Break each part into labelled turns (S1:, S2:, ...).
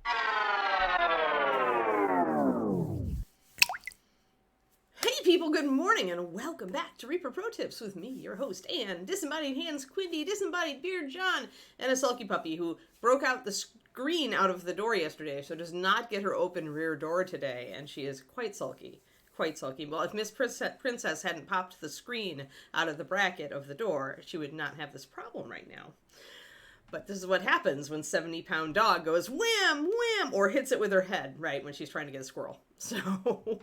S1: Hey people, good morning and welcome back to Reaper Pro Tips with me, your host, Ann, disembodied hands, Quindy, disembodied beard, John, and a sulky puppy who broke out the screen out of the door yesterday, so does not get her open rear door today, and she is quite sulky. Quite sulky. Well, if Miss Princess hadn't popped the screen out of the bracket of the door, she would not have this problem right now. But this is what happens when 70-pound dog goes wham, wham, or hits it with her head, right, when she's trying to get a squirrel. So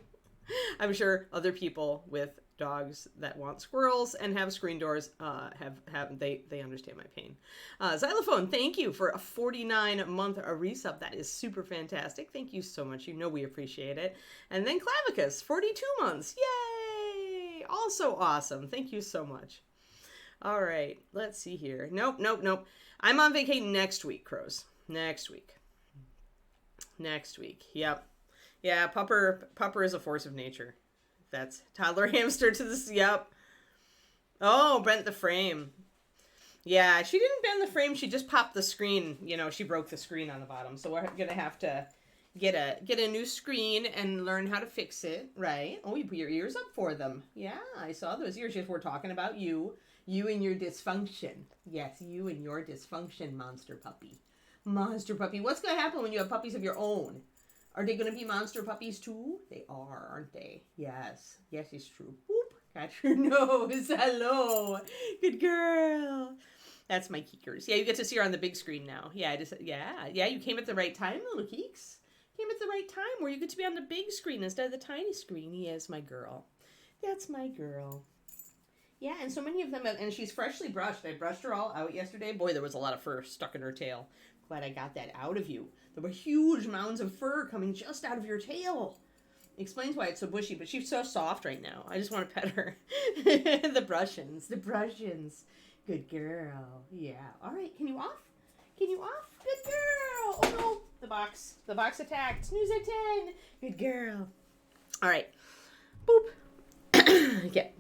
S1: I'm sure other people with dogs that want squirrels and have screen doors they understand my pain. Xylophone, thank you for a 49-month resub. That is super fantastic. Thank you so much. You know we appreciate it. And then Clavicus, 42 months. Yay! Also awesome. Thank you so much. All right, let's see here. Nope. I'm on vacation next week, Crows. Next week. Yep. Yeah, Pupper is a force of nature. That's toddler hamster to this. Yep. Oh, bent the frame. Yeah, she didn't bend the frame. She just popped the screen. You know, she broke the screen on the bottom. So we're gonna have to get a new screen and learn how to fix it. Right? Oh, you put your ears up for them. Yeah, I saw those ears. Yes, we're talking about you. You and your dysfunction. Yes, you and your dysfunction, monster puppy. Monster puppy. What's gonna happen when you have puppies of your own? Are they going to be monster puppies too? They are, aren't they? Yes. Yes, it's true. Whoop. Got your nose. Hello. Good girl. That's my Keekers. Yeah, you get to see her on the big screen now. Yeah, you came at the right time, little Keeks. Came at the right time where you get to be on the big screen instead of the tiny screen. Yes, my girl. That's my girl. Yeah, and so many of them, and she's freshly brushed. I brushed her all out yesterday. Boy, there was a lot of fur stuck in her tail. Glad I got that out of you. There were huge mounds of fur coming just out of your tail. Explains why it's so bushy, but she's so soft right now. I just want to pet her. The brushins. Good girl. Yeah. All right, can you off? Good girl. Oh no, the box attacked. Snooze at 10. Good girl. All right. Boop. Okay.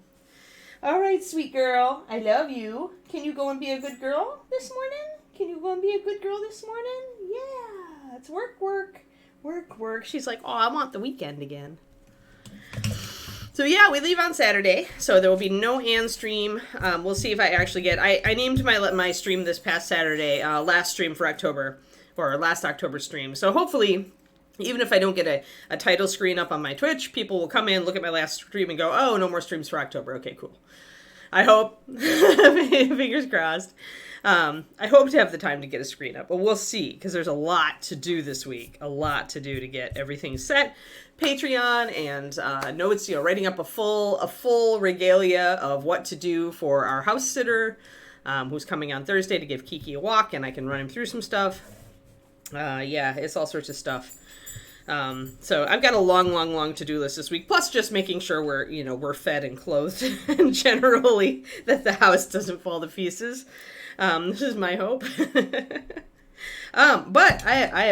S1: All right, sweet girl. I love you. Can you go and be a good girl this morning? Yeah. It's work. She's like, oh, I want the weekend again. So yeah, we leave on Saturday. So there will be no Ann stream. We'll see if I actually get... I named my stream this past Saturday, last stream for October, or last October stream. So hopefully, even if I don't get a title screen up on my Twitch, people will come in, look at my last stream and go, oh, no more streams for October. Okay, cool. I hope. Fingers crossed. I hope to have the time to get a screen up, but we'll see, because there's a lot to do this week. A lot to do to get everything set. Patreon and notes, writing up a full regalia of what to do for our house sitter, who's coming on Thursday to give Kiki a walk, and I can run him through some stuff. Yeah, it's all sorts of stuff. So I've got a long to-do list this week, plus just making sure we're fed and clothed and generally that the house doesn't fall to pieces. This is my hope. But I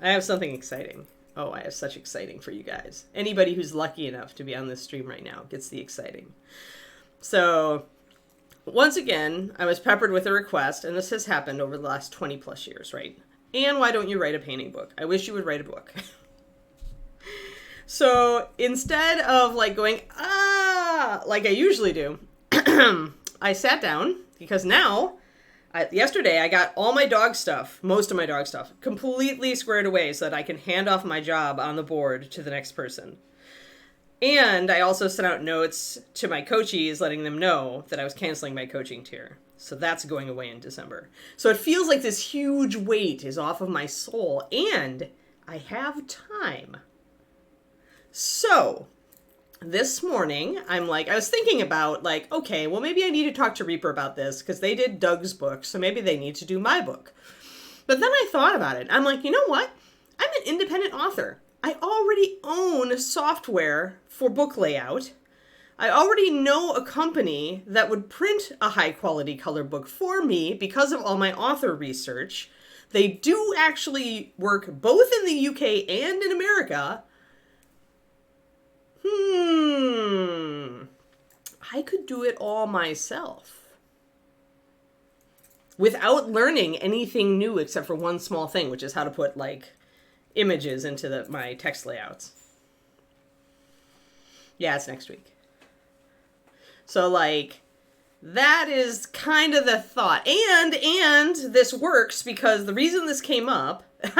S1: have something exciting. Oh, I have such exciting for you guys. Anybody who's lucky enough to be on this stream right now gets the exciting. So once again, I was peppered with a request, and this has happened over the last 20 plus years, right? And why don't you write a painting book? I wish you would write a book. So instead of going, like I usually do, I sat down because yesterday I got all my dog stuff, most of my dog stuff, completely squared away so that I can hand off my job on the board to the next person. And I also sent out notes to my coachees letting them know that I was canceling my coaching tier. So that's going away in December. So it feels like this huge weight is off of my soul, and I have time. So this morning, I was thinking about, okay, well, maybe I need to talk to Reaper about this, because they did Doug's book, so maybe they need to do my book. But then I thought about it. I'm like, you know what? I'm an independent author. I already own software for book layout. I already know a company that would print a high-quality color book for me because of all my author research. They do actually work both in the UK and in America. I could do it all myself without learning anything new except for one small thing, which is how to put, images into my text layouts. Yeah, it's next week. So, like, that is kind of the thought. And this works because the reason this came up, I'm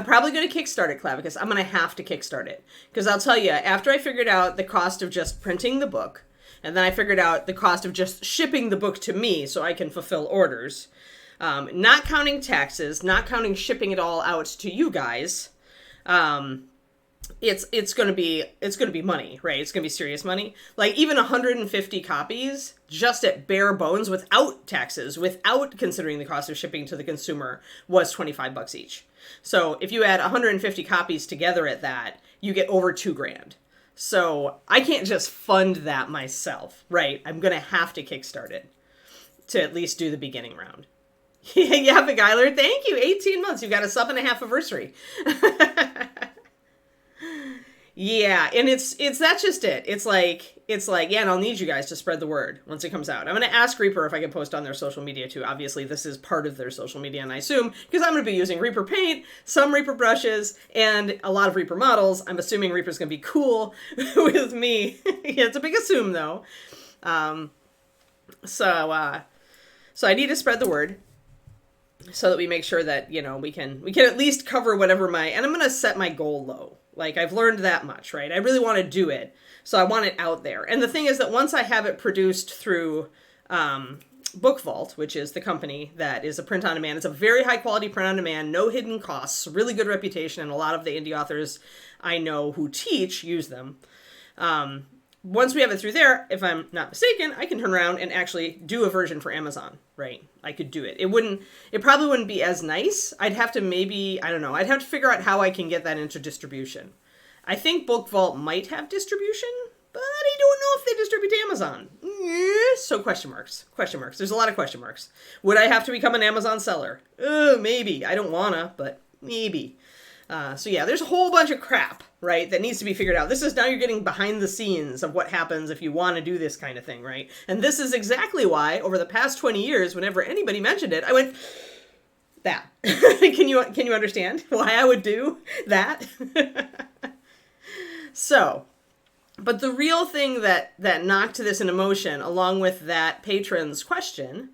S1: probably going to kickstart it, Clavicus. I'm going to have to kickstart it. Because I'll tell you, after I figured out the cost of just printing the book, and then I figured out the cost of just shipping the book to me so I can fulfill orders, not counting taxes, not counting shipping it all out to you guys, it's gonna be money, right? It's gonna be serious money. Like even 150 copies, just at bare bones, without taxes, without considering the cost of shipping to the consumer, was $25 each. So if you add 150 copies together at that, you get over $2,000. So I can't just fund that myself, right? I'm gonna have to kickstart it to at least do the beginning round. Yeah, Beguiler, thank you. 18 months. You've got a sub-and-a-half anniversary. Yeah, and it's that's just it. It's like, yeah, and I'll need you guys to spread the word once it comes out. I'm going to ask Reaper if I can post on their social media too. Obviously, this is part of their social media, and I assume, because I'm going to be using Reaper paint, some Reaper brushes, and a lot of Reaper models, I'm assuming Reaper's going to be cool with me. Yeah, it's a big assume, though. So I need to spread the word so that we make sure that, you know, we can at least cover whatever and I'm going to set my goal low. Like, I've learned that much, right? I really want to do it, so I want it out there. And the thing is that once I have it produced through Book Vault, which is the company that is a print-on-demand, it's a very high-quality print-on-demand, no hidden costs, really good reputation, and a lot of the indie authors I know who teach use them. Once we have it through there, if I'm not mistaken, I can turn around and actually do a version for Amazon, right? I could do it. It probably wouldn't be as nice. I'd have to I'd have to figure out how I can get that into distribution. I think Book Vault might have distribution, but I don't know if they distribute to Amazon. So question marks. There's a lot of question marks. Would I have to become an Amazon seller? Maybe. I don't wanna, but maybe. So yeah, there's a whole bunch of crap, right, that needs to be figured out. This is now you're getting behind the scenes of what happens if you want to do this kind of thing, right? And this is exactly why, over the past 20 years, whenever anybody mentioned it, I went, that. Can you understand why I would do that? So, but the real thing that knocked this into motion, along with that patron's question,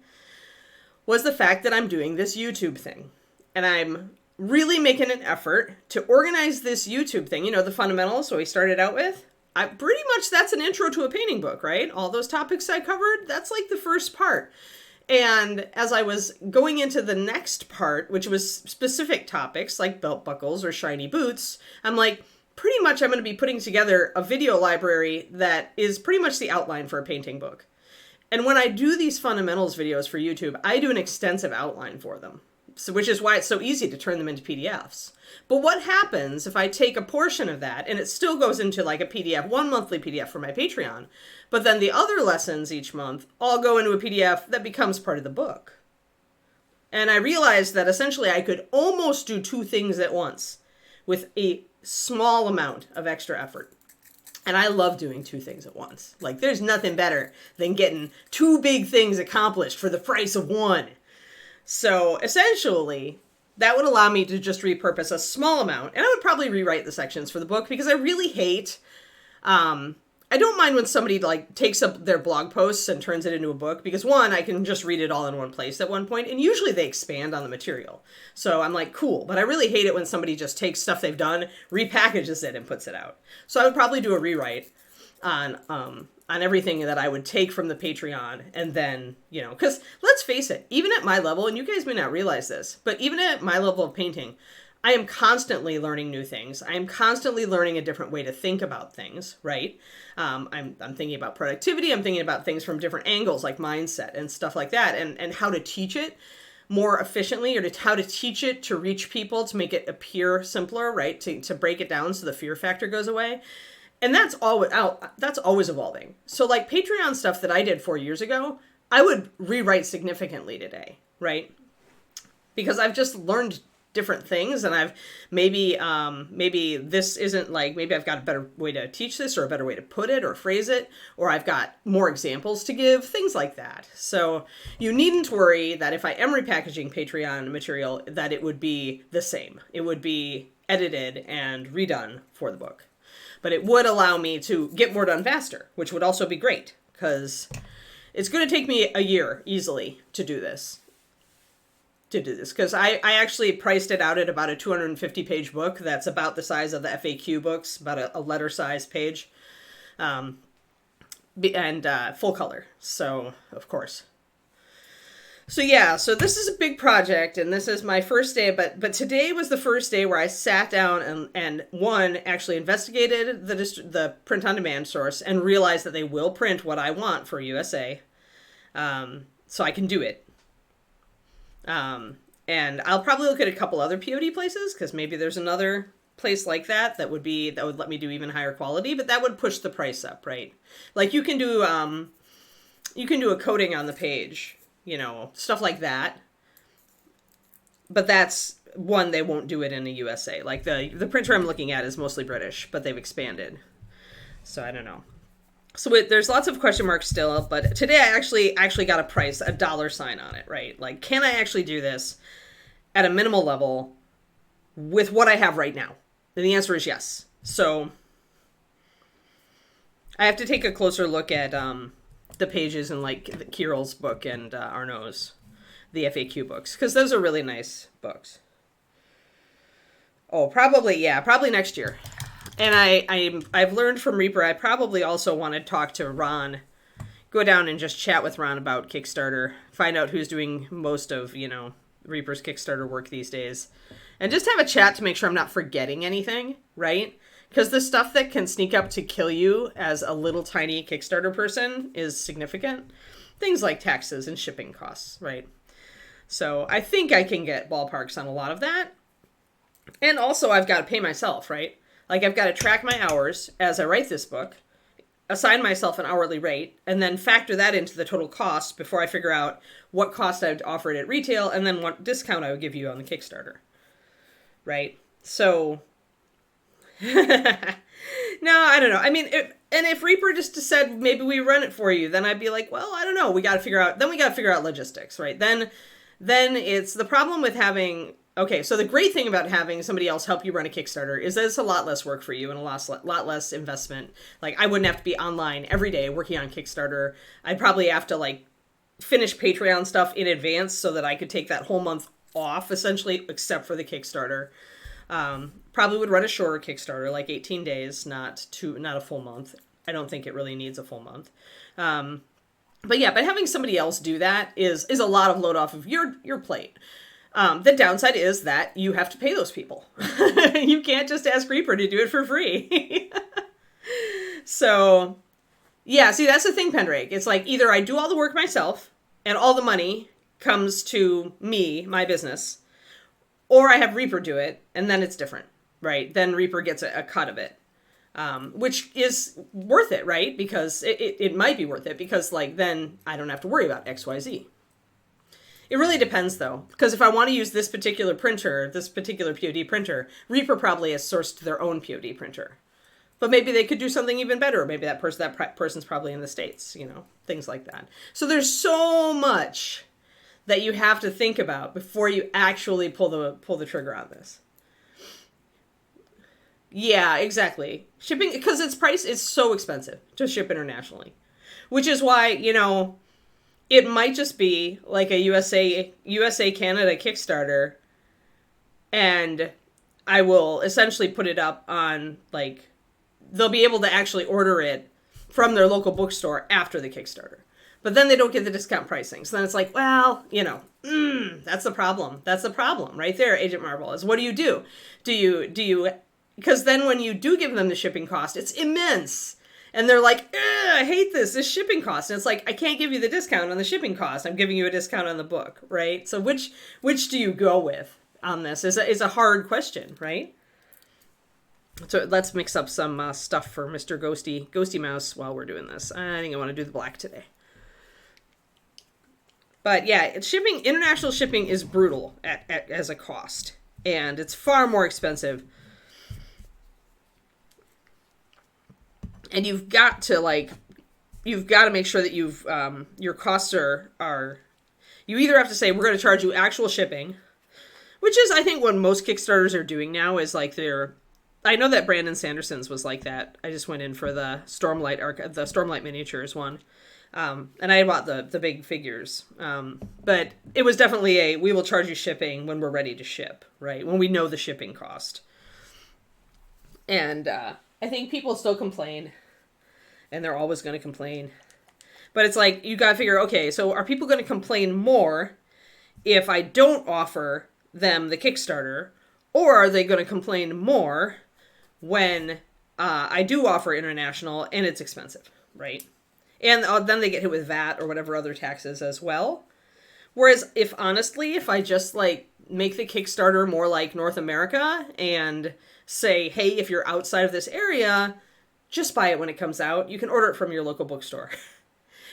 S1: was the fact that I'm doing this YouTube thing. And I'm really making an effort to organize this YouTube thing, you know, the fundamentals, what we started out with. Pretty much that's an intro to a painting book, right? All those topics I covered, that's like the first part. And as I was going into the next part, which was specific topics like belt buckles or shiny boots, I'm like, pretty much I'm going to be putting together a video library that is pretty much the outline for a painting book. And when I do these fundamentals videos for YouTube, I do an extensive outline for them. So, which is why it's so easy to turn them into PDFs. But what happens if I take a portion of that and it still goes into like a PDF, one monthly PDF for my Patreon, but then the other lessons each month all go into a PDF that becomes part of the book? And I realized that essentially I could almost do two things at once with a small amount of extra effort. And I love doing two things at once. Like, there's nothing better than getting two big things accomplished for the price of one. So essentially, that would allow me to just repurpose a small amount. And I would probably rewrite the sections for the book because I really hate, I don't mind when somebody like takes up their blog posts and turns it into a book because one, I can just read it all in one place at one point. And usually they expand on the material. So I'm like, cool. But I really hate it when somebody just takes stuff they've done, repackages it and puts it out. So I would probably do a rewrite on everything that I would take from the Patreon and then, you know, because let's face it, even at my level, and you guys may not realize this, but even at my level of painting, I am constantly learning new things. I am constantly learning a different way to think about things, right? I'm thinking about productivity. I'm thinking about things from different angles like mindset and stuff like that and how to teach it more efficiently or how to teach it to reach people to make it appear simpler, right? To break it down so the fear factor goes away. And that's always evolving. So like Patreon stuff that I did 4 years ago, I would rewrite significantly today, right? Because I've just learned different things, and I've maybe this isn't like, maybe I've got a better way to teach this or a better way to put it or phrase it, or I've got more examples to give, things like that. So you needn't worry that if I am repackaging Patreon material that it would be the same. It would be edited and redone for the book. But it would allow me to get more done faster, which would also be great, because it's going to take me a year easily to do this. Because I actually priced it out at about a 250-page book. That's about the size of the FAQ books, about a letter size page, and full color. So, of course. So yeah, so this is a big project, and this is my first day, but today was the first day where I sat down and actually investigated the print-on-demand source and realized that they will print what I want for USA, so I can do it. And I'll probably look at a couple other POD places, because maybe there's another place like that would let me do even higher quality, but that would push the price up, right? Like you can do a coating on the page, stuff like that. But that's one, they won't do it in the USA. Like the printer I'm looking at is mostly British, but they've expanded. So I don't know. So there's lots of question marks still, but today I actually got a price, a $sign on it, right? Like, can I actually do this at a minimal level with what I have right now? And the answer is yes. So I have to take a closer look at the pages in like Kirill's book and Arnaud's, the FAQ books, because those are really nice books. Oh, probably next year. And I've learned from Reaper, I probably also want to talk to Ron, go down and just chat with Ron about Kickstarter, find out who's doing most of, Reaper's Kickstarter work these days, and just have a chat to make sure I'm not forgetting anything, right? Because the stuff that can sneak up to kill you as a little tiny Kickstarter person is significant. Things like taxes and shipping costs, right? So I think I can get ballparks on a lot of that. And also I've got to pay myself, right? Like, I've got to track my hours as I write this book, assign myself an hourly rate, and then factor that into the total cost before I figure out what cost I'd offer it at retail and then what discount I would give you on the Kickstarter. Right? So, no, I don't know. I mean, if Reaper just said, maybe we run it for you, then I'd be like, well, I don't know. We got to figure out logistics, right? Then it's the problem with having... Okay, so the great thing about having somebody else help you run a Kickstarter is that it's a lot less work for you and a lot less investment. Like, I wouldn't have to be online every day working on Kickstarter. I'd probably have to, like, finish Patreon stuff in advance so that I could take that whole month off, essentially, except for the Kickstarter. Probably would run a shorter Kickstarter, like 18 days, not a full month. I don't think it really needs a full month. But having somebody else do that is a lot of load off of your plate. The downside is that you have to pay those people. You can't just ask Reaper to do it for free. So, yeah, see, that's the thing, Pendrake. It's like either I do all the work myself and all the money comes to me, my business, or I have Reaper do it, and then it's different, right? Then Reaper gets a cut of it, which is worth it, right? Because it might be worth it because, like, then I don't have to worry about XYZ. It really depends, though, because if I want to use this particular printer, this particular POD printer, Reaper probably has sourced their own POD printer. But maybe they could do something even better. Or maybe that person's probably in the States, things like that. So there's so much that you have to think about before you actually pull the trigger on this. Yeah, exactly. Shipping, because it's so expensive to ship internationally, which is why, it might just be like a USA Canada Kickstarter, and I will essentially put it up on, like, they'll be able to actually order it from their local bookstore after the Kickstarter. But then they don't get the discount pricing. So then it's like, well, that's the problem. That's the problem right there, Agent Marvel, is what do? Do you, because then when you do give them the shipping cost, it's immense. And they're like, I hate this shipping cost. And it's like, I can't give you the discount on the shipping cost. I'm giving you a discount on the book, right? So which do you go with on this is a hard question, right? So let's mix up some stuff for Mr. Ghosty Mouse while we're doing this. I think I want to do the black today. But yeah, international shipping is brutal as a cost. And it's far more expensive. And you've got to make sure that your costs are, you either have to say, we're going to charge you actual shipping, which is, I think, what most Kickstarters are doing now is like I know that Brandon Sanderson's was like that. I just went in for the Stormlight miniatures one. And I bought the big figures. But it was definitely we will charge you shipping when we're ready to ship, right? When we know the shipping cost. And I think people still complain. And they're always going to complain. But it's like, you got to figure, okay, so are people going to complain more if I don't offer them the Kickstarter? Or are they going to complain more when I do offer international and it's expensive, right? And then they get hit with VAT or whatever other taxes as well. Whereas if I just like make the Kickstarter more like North America and say, hey, if you're outside of this area, just buy it when it comes out. You can order it from your local bookstore.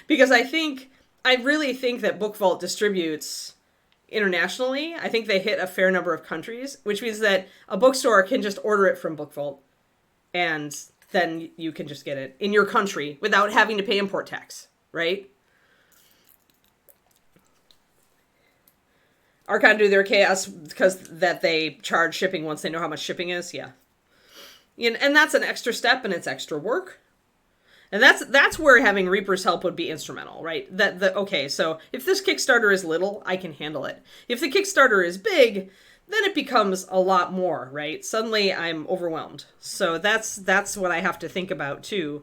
S1: Because I really think that Book Vault distributes internationally. I think they hit a fair number of countries, which means that a bookstore can just order it from Book Vault and then you can just get it in your country without having to pay import tax, right? Archon do their chaos because that they charge shipping once they know how much shipping is, yeah. And that's an extra step and it's extra work. And that's where having Reaper's help would be instrumental, right? Okay, so if this Kickstarter is little, I can handle it. If the Kickstarter is big, then it becomes a lot more, right? Suddenly I'm overwhelmed. So that's what I have to think about too,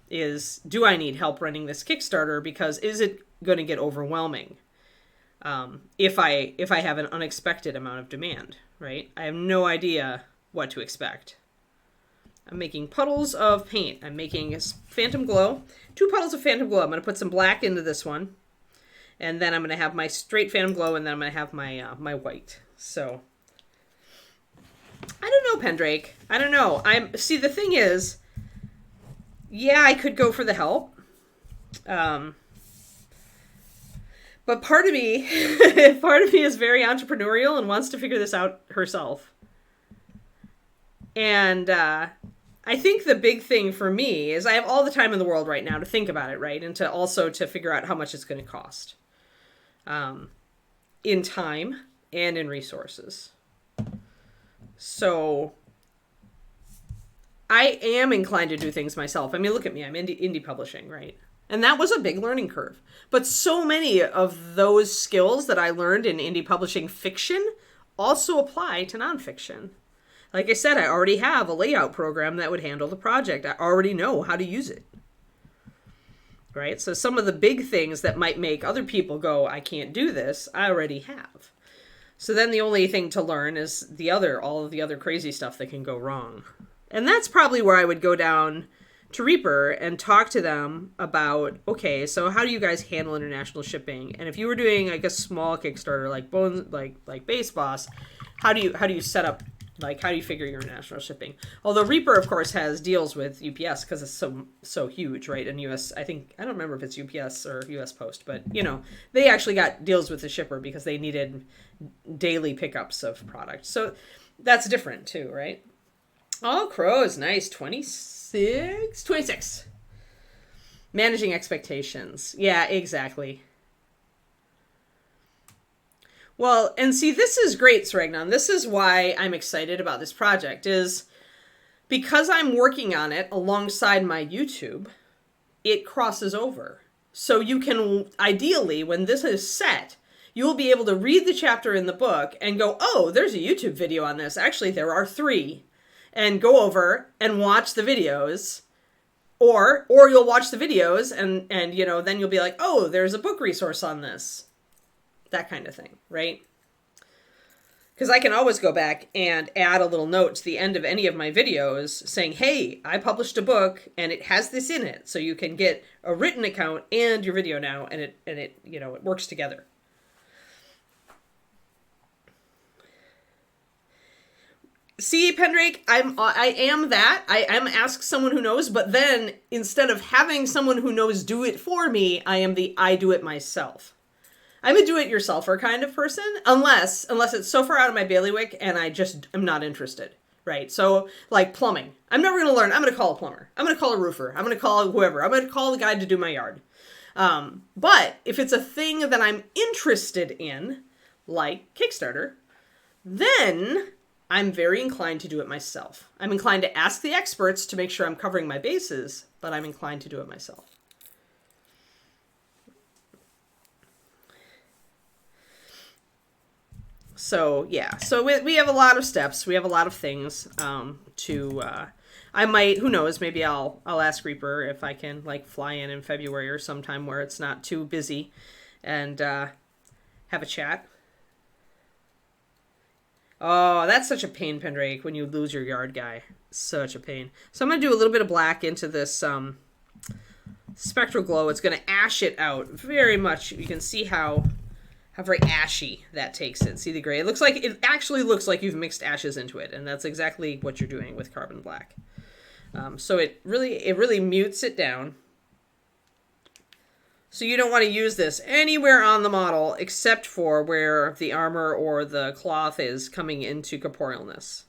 S1: is do I need help running this Kickstarter? Because is it going to get overwhelming if I have an unexpected amount of demand, right? I have no idea what to expect. I'm making puddles of paint. I'm making Phantom Glow. 2 puddles of Phantom Glow. I'm going to put some black into this one. And then I'm going to have my straight Phantom Glow, and then I'm going to have my white. So, I don't know, Pendrake. I don't know. See, the thing is, yeah, I could go for the help. But part of me is very entrepreneurial and wants to figure this out herself. And I think the big thing for me is I have all the time in the world right now to think about it, right? And to figure out how much it's going to cost. In time and in resources. So I am inclined to do things myself. I mean, look at me. I'm indie publishing, right? And that was a big learning curve. But so many of those skills that I learned in indie publishing fiction also apply to nonfiction. Like I said, I already have a layout program that would handle the project. I already know how to use it. Right? So some of the big things that might make other people go, I can't do this, I already have. So then the only thing to learn is all of the other crazy stuff that can go wrong. And that's probably where I would go down to Reaper and talk to them about, okay, so how do you guys handle international shipping? And if you were doing like a small Kickstarter like Base Boss, how do you set up, like, how do you figure your international shipping? Although Reaper, of course, has deals with UPS because it's so huge, right? And US, I don't remember if it's UPS or US Post, but, they actually got deals with the shipper because they needed daily pickups of product. So that's different too, right? Oh, Crows, nice. 26. Managing expectations. Yeah, exactly. Well, and see, this is great, Sregnon. This is why I'm excited about this project, is because I'm working on it alongside my YouTube, it crosses over. So you can, ideally, when this is set, you will be able to read the chapter in the book and go, oh, there's a YouTube video on this. Actually, there are 3. And go over and watch the videos. Or you'll watch the videos and then you'll be like, oh, there's a book resource on this. That kind of thing, right? Because I can always go back and add a little note to the end of any of my videos saying, hey, I published a book and it has this in it. So you can get a written account and your video now, and it works together. See, Pendrake, I am that. I am ask someone who knows, but then instead of having someone who knows do it for me, I am I do it myself. I'm a do-it-yourselfer kind of person, unless it's so far out of my bailiwick and I just am not interested, right? So, like plumbing. I'm never going to learn. I'm going to call a plumber. I'm going to call a roofer. I'm going to call whoever. I'm going to call the guy to do my yard. But if it's a thing that I'm interested in, like Kickstarter, then I'm very inclined to do it myself. I'm inclined to ask the experts to make sure I'm covering my bases, but I'm inclined to do it myself. So, yeah. So we have a lot of steps. We have a lot of things I might, who knows, maybe I'll ask Reaper if I can, like, fly in February or sometime where it's not too busy and have a chat. Oh, that's such a pain, Pendrake, when you lose your yard guy. Such a pain. So I'm going to do a little bit of black into this Spectral Glow. It's going to ash it out very much. You can see how very ashy that takes it. See the gray? It actually looks like you've mixed ashes into it, and that's exactly what you're doing with Carbon Black. So it really mutes it down. So you don't want to use this anywhere on the model except for where the armor or the cloth is coming into corporealness.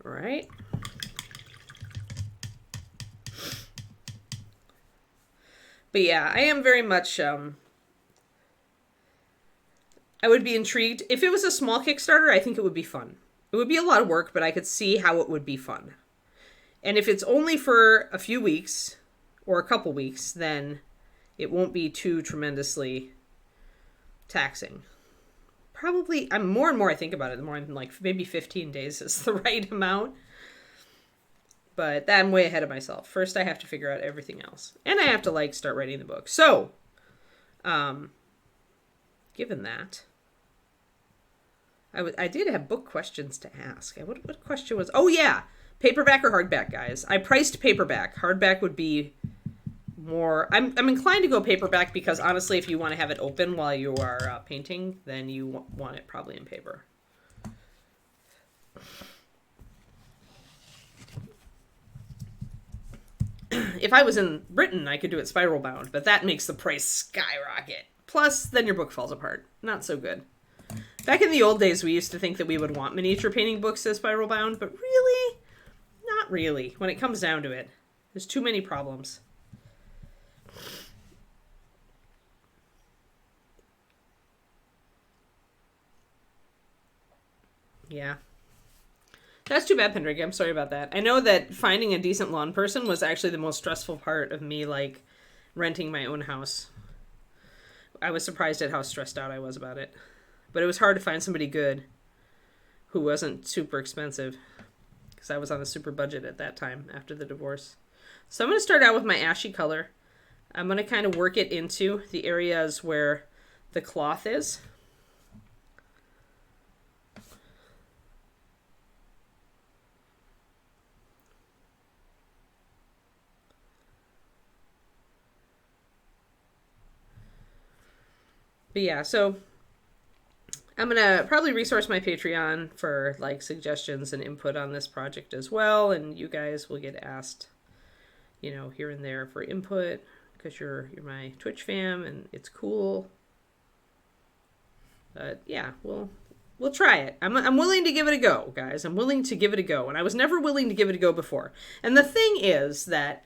S1: All right. But yeah, I am very much, I would be intrigued. If it was a small Kickstarter, I think it would be fun. It would be a lot of work, but I could see how it would be fun. And if it's only for a few weeks or a couple weeks, then it won't be too tremendously taxing. Probably, more and more I think about it, the more I'm like, maybe 15 days is the right amount. But I'm way ahead of myself. First, I have to figure out everything else. And I have to, like, start writing the book. So, given that, I did have book questions to ask. What question was... Oh, yeah. Paperback or hardback, guys. I priced paperback. Hardback would be more... I'm inclined to go paperback because, honestly, if you want to have it open while you are painting, then you want it probably in paper. If I was in Britain, I could do it spiral bound, but that makes the price skyrocket. Plus, then your book falls apart. Not so good. Back in the old days, we used to think that we would want miniature painting books as spiral bound, but really, not really, when it comes down to it. There's too many problems. Yeah. That's too bad, Pendrick. I'm sorry about that. I know that finding a decent lawn person was actually the most stressful part of me, like, renting my own house. I was surprised at how stressed out I was about it. But it was hard to find somebody good who wasn't super expensive because I was on a super budget at that time after the divorce. So I'm going to start out with my ashy color. I'm going to kind of work it into the areas where the cloth is. But yeah, so I'm going to probably resource my Patreon for, like, suggestions and input on this project as well. And you guys will get asked, you know, here and there for input because you're my Twitch fam and it's cool. But yeah, we'll try it. I'm willing to give it a go, guys. I'm willing to give it a go. And I was never willing to give it a go before. And the thing is that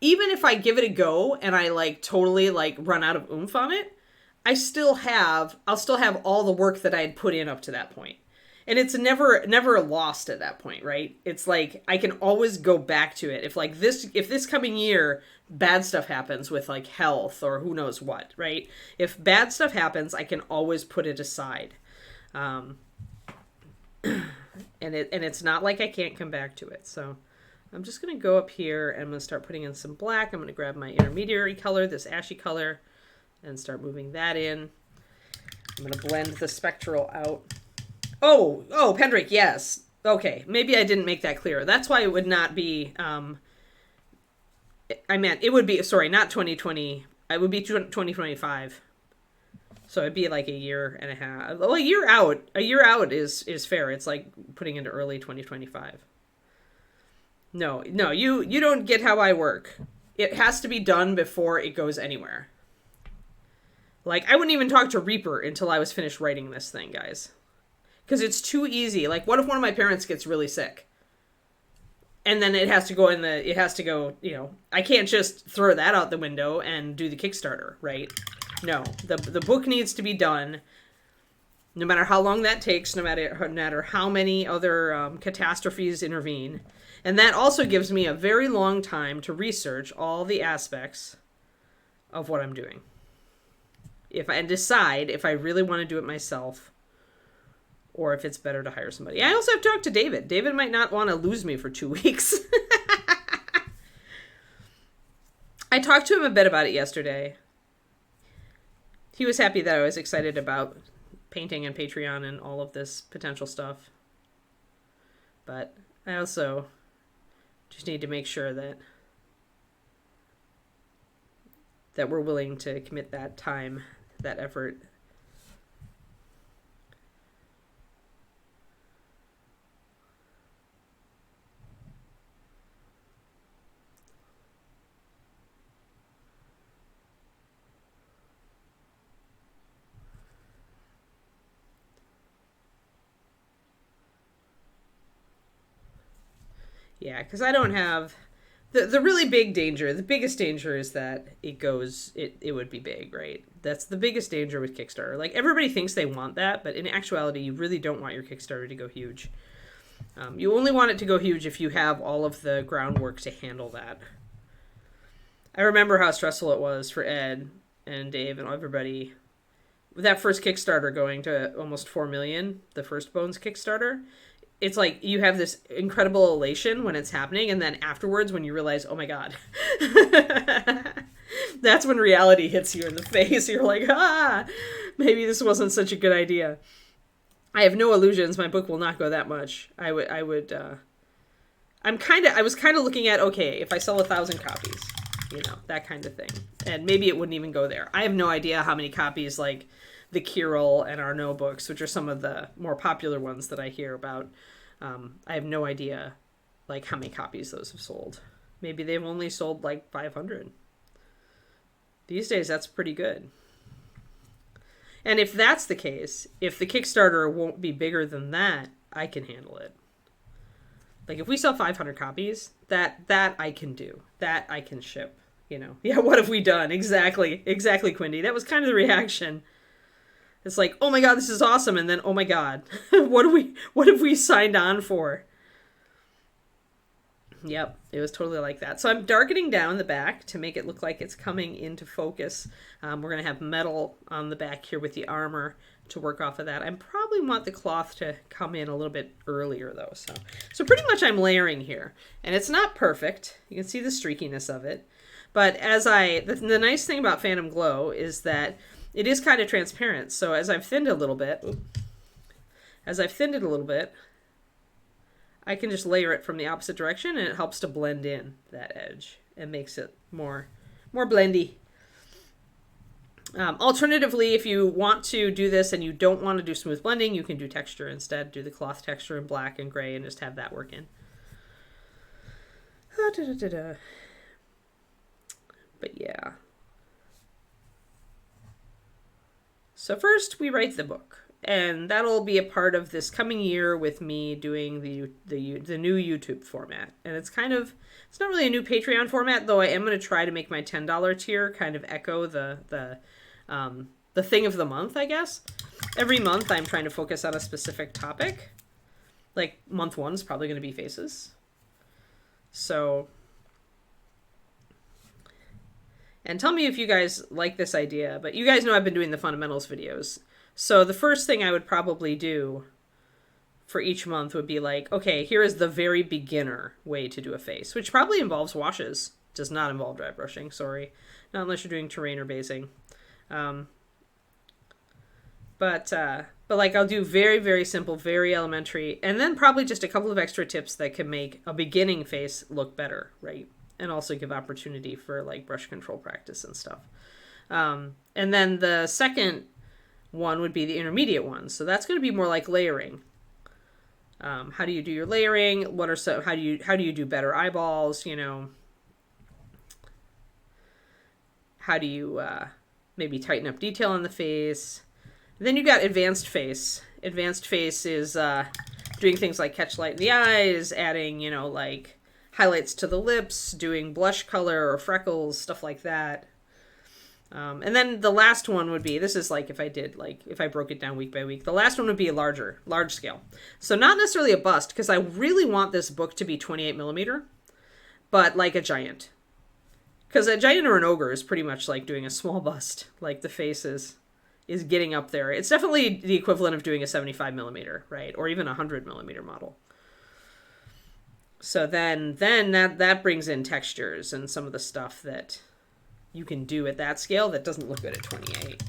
S1: even if I give it a go and I, like, totally, like, run out of oomph on it, I'll still have all the work that I had put in up to that point. And it's never lost at that point, right? It's like I can always go back to it. If this coming year bad stuff happens with, like, health or who knows what, right? If bad stuff happens, I can always put it aside. And it's not like I can't come back to it. So I'm just going to go up here and I'm going to start putting in some black. I'm going to grab my intermediary color, this ashy color, and start moving that in. I'm going to blend the spectral out. Oh, Pendrake, yes. Okay, maybe I didn't make that clear. That's why it would not be, it would be, sorry, not 2020. It would be 2025. So it'd be like a year and a half. Well, a year out is fair. It's like putting into early 2025. No, you don't get how I work. It has to be done before it goes anywhere. Like, I wouldn't even talk to Reaper until I was finished writing this thing, guys. Because it's too easy. Like, what if one of my parents gets really sick? And then it has to go, I can't just throw that out the window and do the Kickstarter, right? No, the book needs to be done, no matter how long that takes, no matter how many other catastrophes intervene. And that also gives me a very long time to research all the aspects of what I'm doing. And decide if I really want to do it myself or if it's better to hire somebody. I also have talked to David. David might not want to lose me for 2 weeks. I talked to him a bit about it yesterday. He was happy that I was excited about painting and Patreon and all of this potential stuff. But I also just need to make sure that we're willing to commit that time, that effort. Yeah, because I don't have the really big danger. The biggest danger is that it would be big, right? That's the biggest danger with Kickstarter. Like, everybody thinks they want that, but in actuality, you really don't want your Kickstarter to go huge. You only want it to go huge if you have all of the groundwork to handle that. I remember how stressful it was for Ed and Dave and everybody with that first Kickstarter going to almost 4 million, the first Bones Kickstarter. It's like you have this incredible elation when it's happening, and then afterwards when you realize, oh my god, that's when reality hits you in the face. You're like, maybe this wasn't such a good idea. I have no illusions. My book will not go that much. I was kind of looking at, okay, if I sell 1,000 copies, that kind of thing. And maybe it wouldn't even go there. I have no idea how many copies, like the Kirill and Arnaud books, which are some of the more popular ones that I hear about. I have no idea, like, how many copies those have sold. Maybe they've only sold, like, 500. These days, that's pretty good. And if that's the case, if the Kickstarter won't be bigger than that, I can handle it. Like, if we sell 500 copies, that I can do. That I can ship, Yeah, what have we done? Exactly, Quindy. That was kind of the reaction. It's like, oh my god, this is awesome, and then, oh my god, what have we signed on for? Yep, it was totally like that. So I'm darkening down the back to make it look like it's coming into focus. We're going to have metal on the back here with the armor to work off of that. I probably want the cloth to come in a little bit earlier, though. So pretty much I'm layering here. And it's not perfect. You can see the streakiness of it. But the nice thing about Phantom Glow is that it is kind of transparent. So as I've thinned it a little bit, I can just layer it from the opposite direction, and it helps to blend in that edge and makes it more blendy. Alternatively, if you want to do this and you don't want to do smooth blending, you can do texture instead. Do the cloth texture in black and gray and just have that work in. But yeah. So first we write the book, and that'll be a part of this coming year with me doing the new YouTube format. And it's not really a new Patreon format, though I am going to try to make my $10 tier kind of echo the thing of the month, I guess. Every month I'm trying to focus on a specific topic. Like month 1 is probably going to be faces. So, and tell me if you guys like this idea, but you guys know I've been doing the fundamentals videos. So the first thing I would probably do for each month would be like, okay, here is the very beginner way to do a face, which probably involves washes. Does not involve dry brushing, sorry. Not unless you're doing terrain or basing. But like I'll do very, very simple, very elementary, and then probably just a couple of extra tips that can make a beginning face look better, right? And also give opportunity for like brush control practice and stuff. And then the second one would be the intermediate one. So that's going to be more like layering. How do you do your layering? How do you do better eyeballs? How do you maybe tighten up detail on the face? Then you got advanced face. Advanced face is doing things like catch light in the eyes, adding, like highlights to the lips, doing blush color or freckles, stuff like that. And then the last one would be, this is like if I broke it down week by week, the last one would be large scale. So not necessarily a bust, because I really want this book to be 28 millimeter, but like a giant. Because a giant or an ogre is pretty much like doing a small bust, like the face is getting up there. It's definitely the equivalent of doing a 75 millimeter, right? Or even a 100 millimeter model. So then that brings in textures and some of the stuff that you can do at that scale that doesn't look good at 28.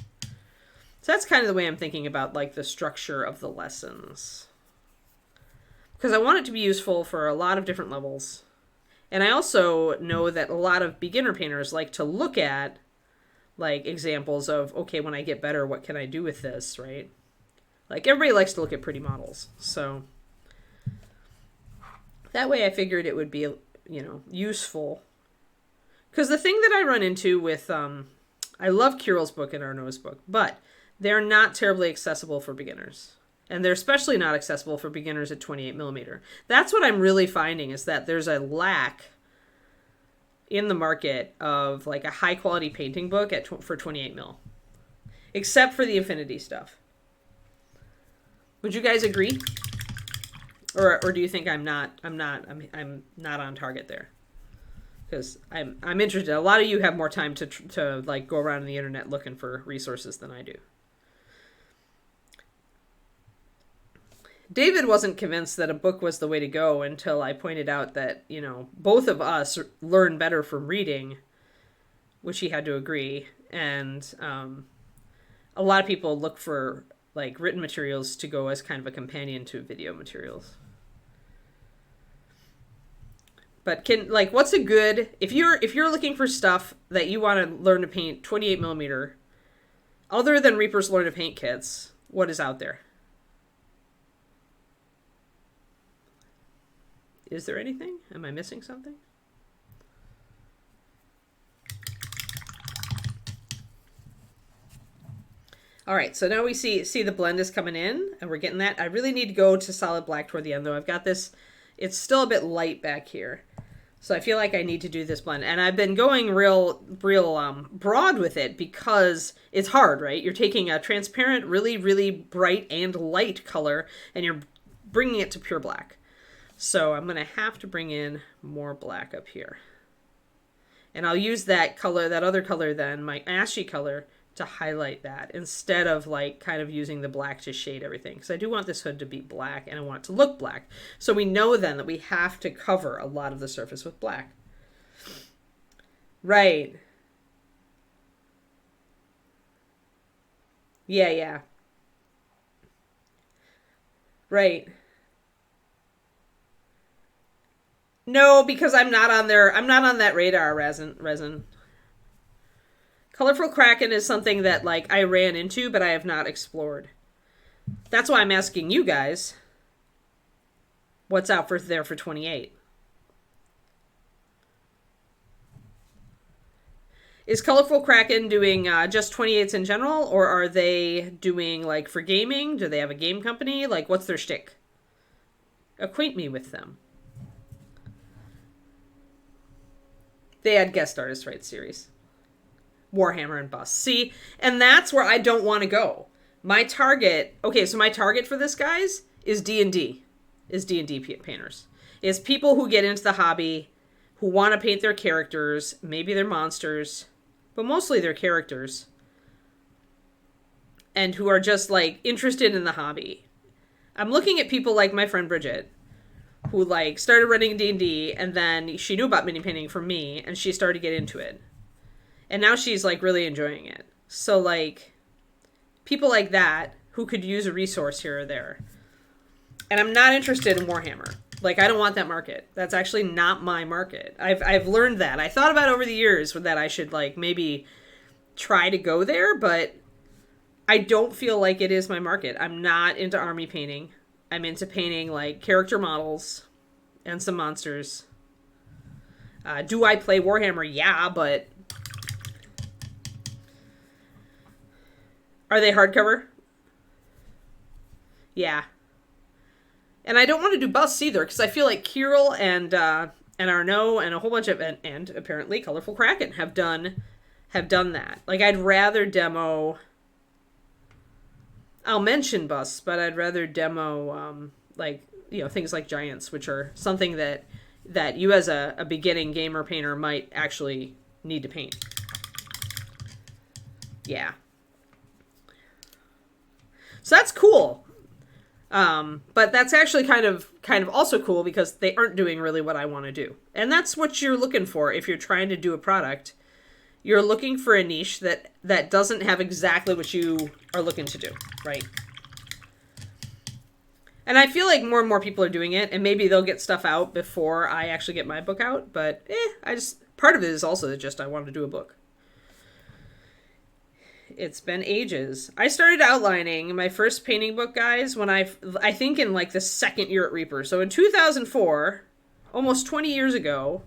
S1: So that's kind of the way I'm thinking about like the structure of the lessons. Because I want it to be useful for a lot of different levels. And I also know that a lot of beginner painters like to look at like examples of, okay, when I get better, what can I do with this, right? Like everybody likes to look at pretty models. So that way I figured it would be, useful. Because the thing that I run into with, I love Kirill's book and Arnaud's book, but they're not terribly accessible for beginners. And they're especially not accessible for beginners at 28 millimeter. That's what I'm really finding, is that there's a lack in the market of like a high quality painting book for 28 mil, except for the Infinity stuff. Would you guys agree? Or do you think I'm not on target there? Because I'm interested. A lot of you have more time to like go around the internet looking for resources than I do. David wasn't convinced that a book was the way to go until I pointed out that, both of us learn better from reading, which he had to agree. And a lot of people look for like written materials to go as kind of a companion to video materials. But what's a good, if you're looking for stuff that you want to learn to paint 28 millimeter, other than Reaper's Learn to Paint kits, what is out there? Is there anything? Am I missing something? All right, so now we see the blend is coming in, and we're getting that. I really need to go to solid black toward the end, though. I've got this, it's still a bit light back here. So I feel like I need to do this blend. And I've been going real broad with it because it's hard, right? You're taking a transparent, really, really bright and light color, and you're bringing it to pure black. So I'm going to have to bring in more black up here. And I'll use that color, that other color then, my ashy color, to highlight that instead of like kind of using the black to shade everything. Because I do want this hood to be black and I want it to look black. So we know then that we have to cover a lot of the surface with black. Right. Yeah. Right. No, because I'm not on there. I'm not on that radar resin. Colorful Kraken is something that like I ran into, but I have not explored. That's why I'm asking you guys, what's out there for 28? Is Colorful Kraken doing just 28s in general, or are they doing like for gaming? Do they have a game company? Like, what's their shtick? Acquaint me with them. They had guest artist rights series. Warhammer and Bust. See, and that's where I don't want to go. My target, so my target for this, guys, is D&D. Is D&D painters. Is people who get into the hobby, who want to paint their characters, maybe they're monsters, but mostly they're characters, and who are just like interested in the hobby. I'm looking at people like my friend Bridget, who like started running D&D, and then she knew about mini painting from me, and she started to get into it. And now she's like really enjoying it. So like people like that who could use a resource here or there. And I'm not interested in Warhammer. Like I don't want that market. That's actually not my market. I've learned that. I thought about over the years that I should like maybe try to go there, but I don't feel like it is my market. I'm not into army painting. I'm into painting like character models and some monsters. Do I play Warhammer? Yeah, but are they hardcover? Yeah. And I don't want to do busts either, because I feel like Kirill and Arnaud and a whole bunch of and apparently Colorful Kraken have done that. Like, I'd rather demo. I'll mention busts, but I'd rather demo like, you know, things like giants, which are something that you as a beginning gamer painter might actually need to paint. Yeah. So that's cool. But that's actually kind of also cool, because they aren't doing really what I want to do. And that's what you're looking for if you're trying to do a product. You're looking for a niche that doesn't have exactly what you are looking to do, right? And I feel like more and more people are doing it, and maybe they'll get stuff out before I actually get my book out, but part of it is also just I wanted to do a book. It's been ages. I started outlining my first painting book, guys, when I think in like the second year at Reaper. So in 2004, almost 20 years ago,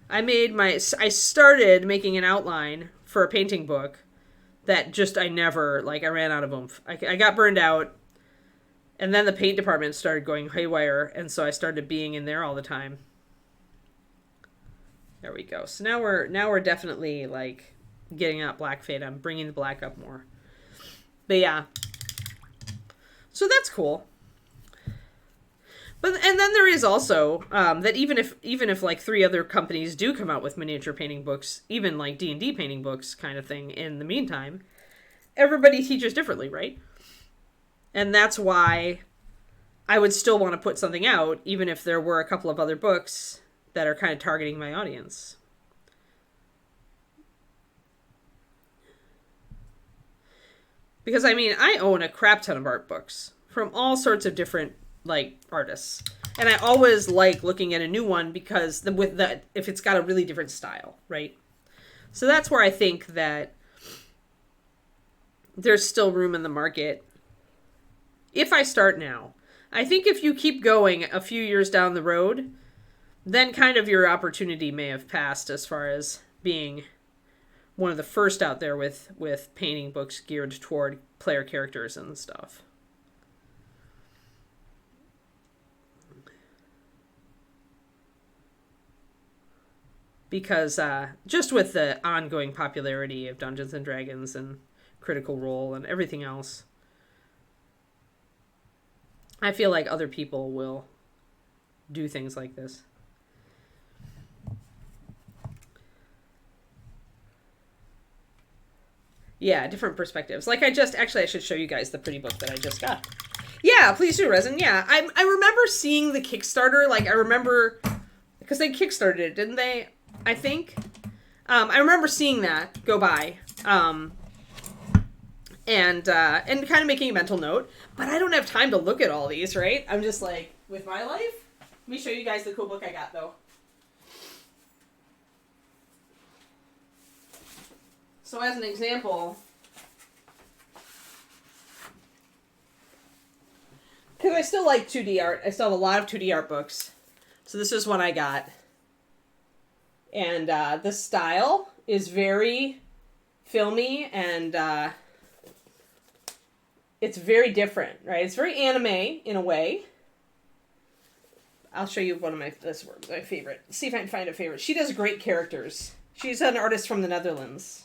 S1: I started making an outline for a painting book that just I ran out of oomph. I got burned out, and then the paint department started going haywire, and so I started being in there all the time. There we go. So now we're definitely like getting out black fade. I'm bringing the black up more. But yeah. So that's cool. And then there is also that even if like 3 other companies do come out with miniature painting books, even like D&D painting books kind of thing in the meantime, everybody teaches differently, right? And that's why I would still want to put something out, even if there were a couple of other books that are kind of targeting my audience. Because, I mean, I own a crap ton of art books from all sorts of different, like, artists. And I always like looking at a new one because if it's got a really different style, right? So that's where I think that there's still room in the market. If I start now. I think if you keep going a few years down the road, then kind of your opportunity may have passed as far as being one of the first out there with painting books geared toward player characters and stuff. Because just with the ongoing popularity of Dungeons and Dragons and Critical Role and everything else, I feel like other people will do things like this. Yeah, different perspectives. Like I should show you guys the pretty book that I just got. Yeah, please do, Resin. Yeah, I remember seeing the Kickstarter. Like I remember, because they Kickstarted it, didn't they? I think. I remember seeing that go by. And kind of making a mental note. But I don't have time to look at all these, right? I'm just like, with my life? Let me show you guys the cool book I got, though. So as an example, because I still like 2D art. I still have a lot of 2D art books. So this is one I got. And the style is very filmy and it's very different, right? It's very anime in a way. I'll show you one of my favorite. See if I can find a favorite. She does great characters. She's an artist from the Netherlands.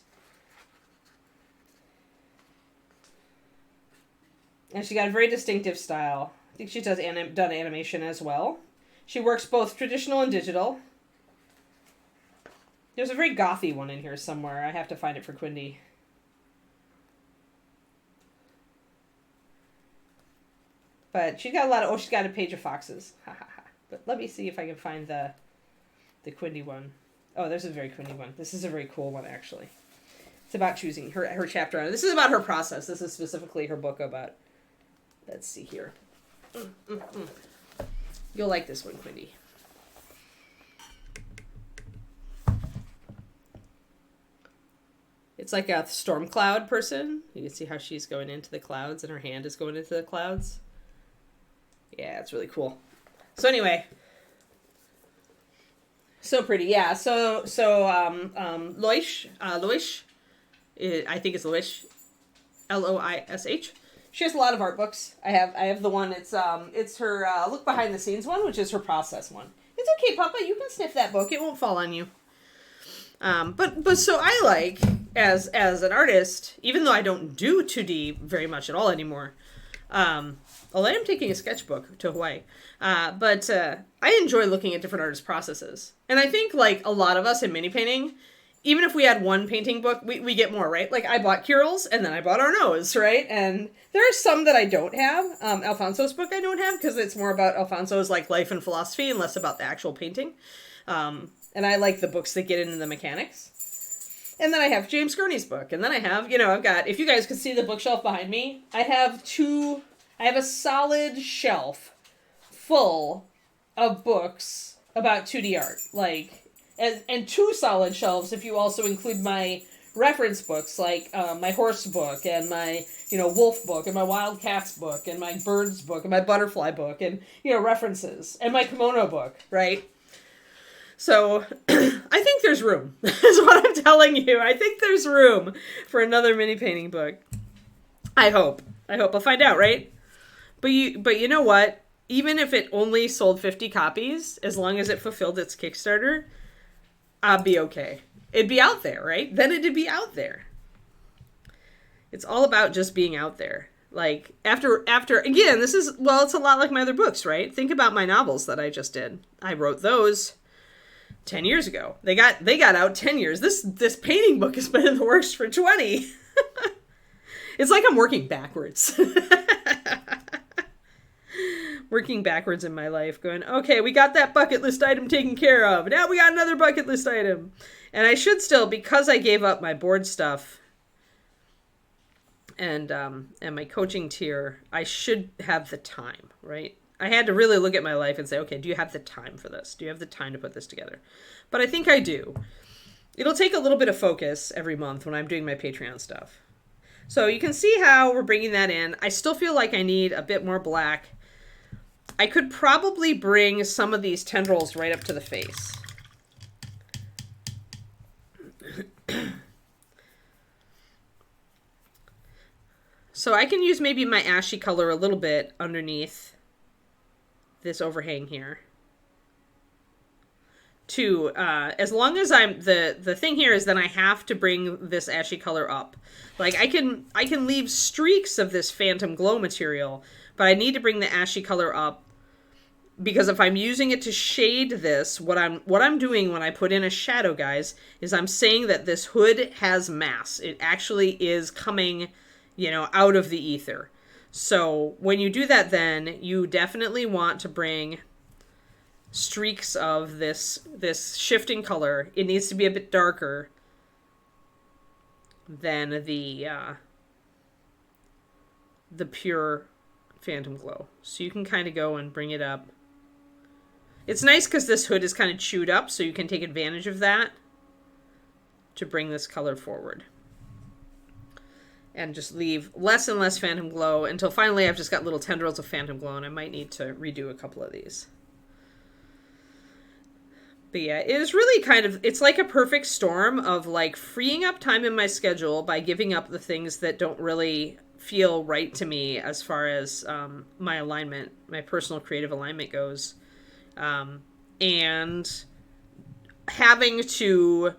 S1: And she got a very distinctive style. I think she does done animation as well. She works both traditional and digital. There's a very gothy one in here somewhere. I have to find it for Quindy. But she's got a lot of... Oh, she's got a page of foxes. Ha ha ha. But let me see if I can find the Quindy one. Oh, there's a very Quindy one. This is a very cool one, actually. It's about choosing her chapter on it. This is about her process. This is specifically her book about... Let's see here. You'll like this one, Quindy. It's like a storm cloud person. You can see how she's going into the clouds and her hand is going into the clouds. Yeah, it's really cool. So anyway, so pretty. Yeah. So Loish, I think it's Loish, Loish. She has a lot of art books. I have the one. It's her look behind the scenes one, which is her process one. It's okay, Papa. You can sniff that book. It won't fall on you. But so I like as an artist, even though I don't do 2D very much at all anymore. Although I am taking a sketchbook to Hawaii. But I enjoy looking at different artists' processes. And I think, like, a lot of us in mini painting, even if we had one painting book, we get more, right? Like, I bought Kirill's, and then I bought Arnaud's, right? And there are some that I don't have. Alfonso's book I don't have, because it's more about Alfonso's, like, life and philosophy, and less about the actual painting. And I like the books that get into the mechanics. And then I have James Gurney's book. And then I have, I've got, if you guys could see the bookshelf behind me, I have a solid shelf full of books about 2D art. Like, and 2 solid shelves if you also include my reference books, like my horse book and my, wolf book and my wild cats book and my birds book and my butterfly book and, references and my kimono book, right? So I think there's room, is what I'm telling you. I think there's room for another mini painting book. I hope. I'll find out, right? But you know what? Even if it only sold 50 copies, as long as it fulfilled its Kickstarter, I'd be okay. It'd be out there, right? Then it'd be out there. It's all about just being out there. Like, after again, it's a lot like my other books, right? Think about my novels that I just did. I wrote those 10 years ago. They got out 10 years. This painting book has been in the works for 20. It's like I'm working backwards. Working backwards in my life, going, okay, we got that bucket list item taken care of. Now we got another bucket list item. And I should still, because I gave up my board stuff and my coaching tier, I should have the time, right? I had to really look at my life and say, okay, do you have the time for this? Do you have the time to put this together? But I think I do. It'll take a little bit of focus every month when I'm doing my Patreon stuff. So you can see how we're bringing that in. I still feel like I need a bit more black. I could probably bring some of these tendrils right up to the face. So I can use maybe my ashy color a little bit underneath this overhang here. As long as the thing here is that I have to bring this ashy color up. Like I can leave streaks of this phantom glow material, but I need to bring the ashy color up, because if I'm using it to shade this, what I'm doing when I put in a shadow, guys, is I'm saying that this hood has mass. It actually is coming, out of the ether. So when you do that, then you definitely want to bring streaks of this shifting color. It needs to be a bit darker than the pure phantom glow. So you can kind of go and bring it up. It's nice because this hood is kind of chewed up, so you can take advantage of that to bring this color forward. And just leave less and less phantom glow until finally I've just got little tendrils of phantom glow, and I might need to redo a couple of these. But yeah, it is really it's like a perfect storm of like freeing up time in my schedule by giving up the things that don't really feel right to me as far as my alignment, my personal creative alignment goes. And having to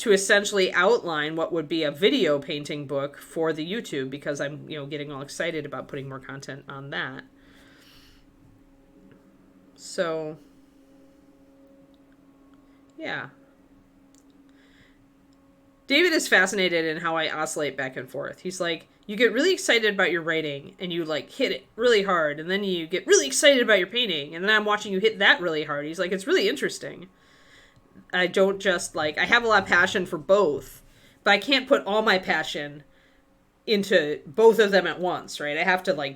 S1: essentially outline what would be a video painting book for the YouTube, because I'm, getting all excited about putting more content on that. So, yeah. David is fascinated in how I oscillate back and forth. He's like, you get really excited about your writing and you like hit it really hard, and then you get really excited about your painting, and then I'm watching you hit that really hard. He's like, it's really interesting. I don't just I have a lot of passion for both, but I can't put all my passion into both of them at once, right? I have to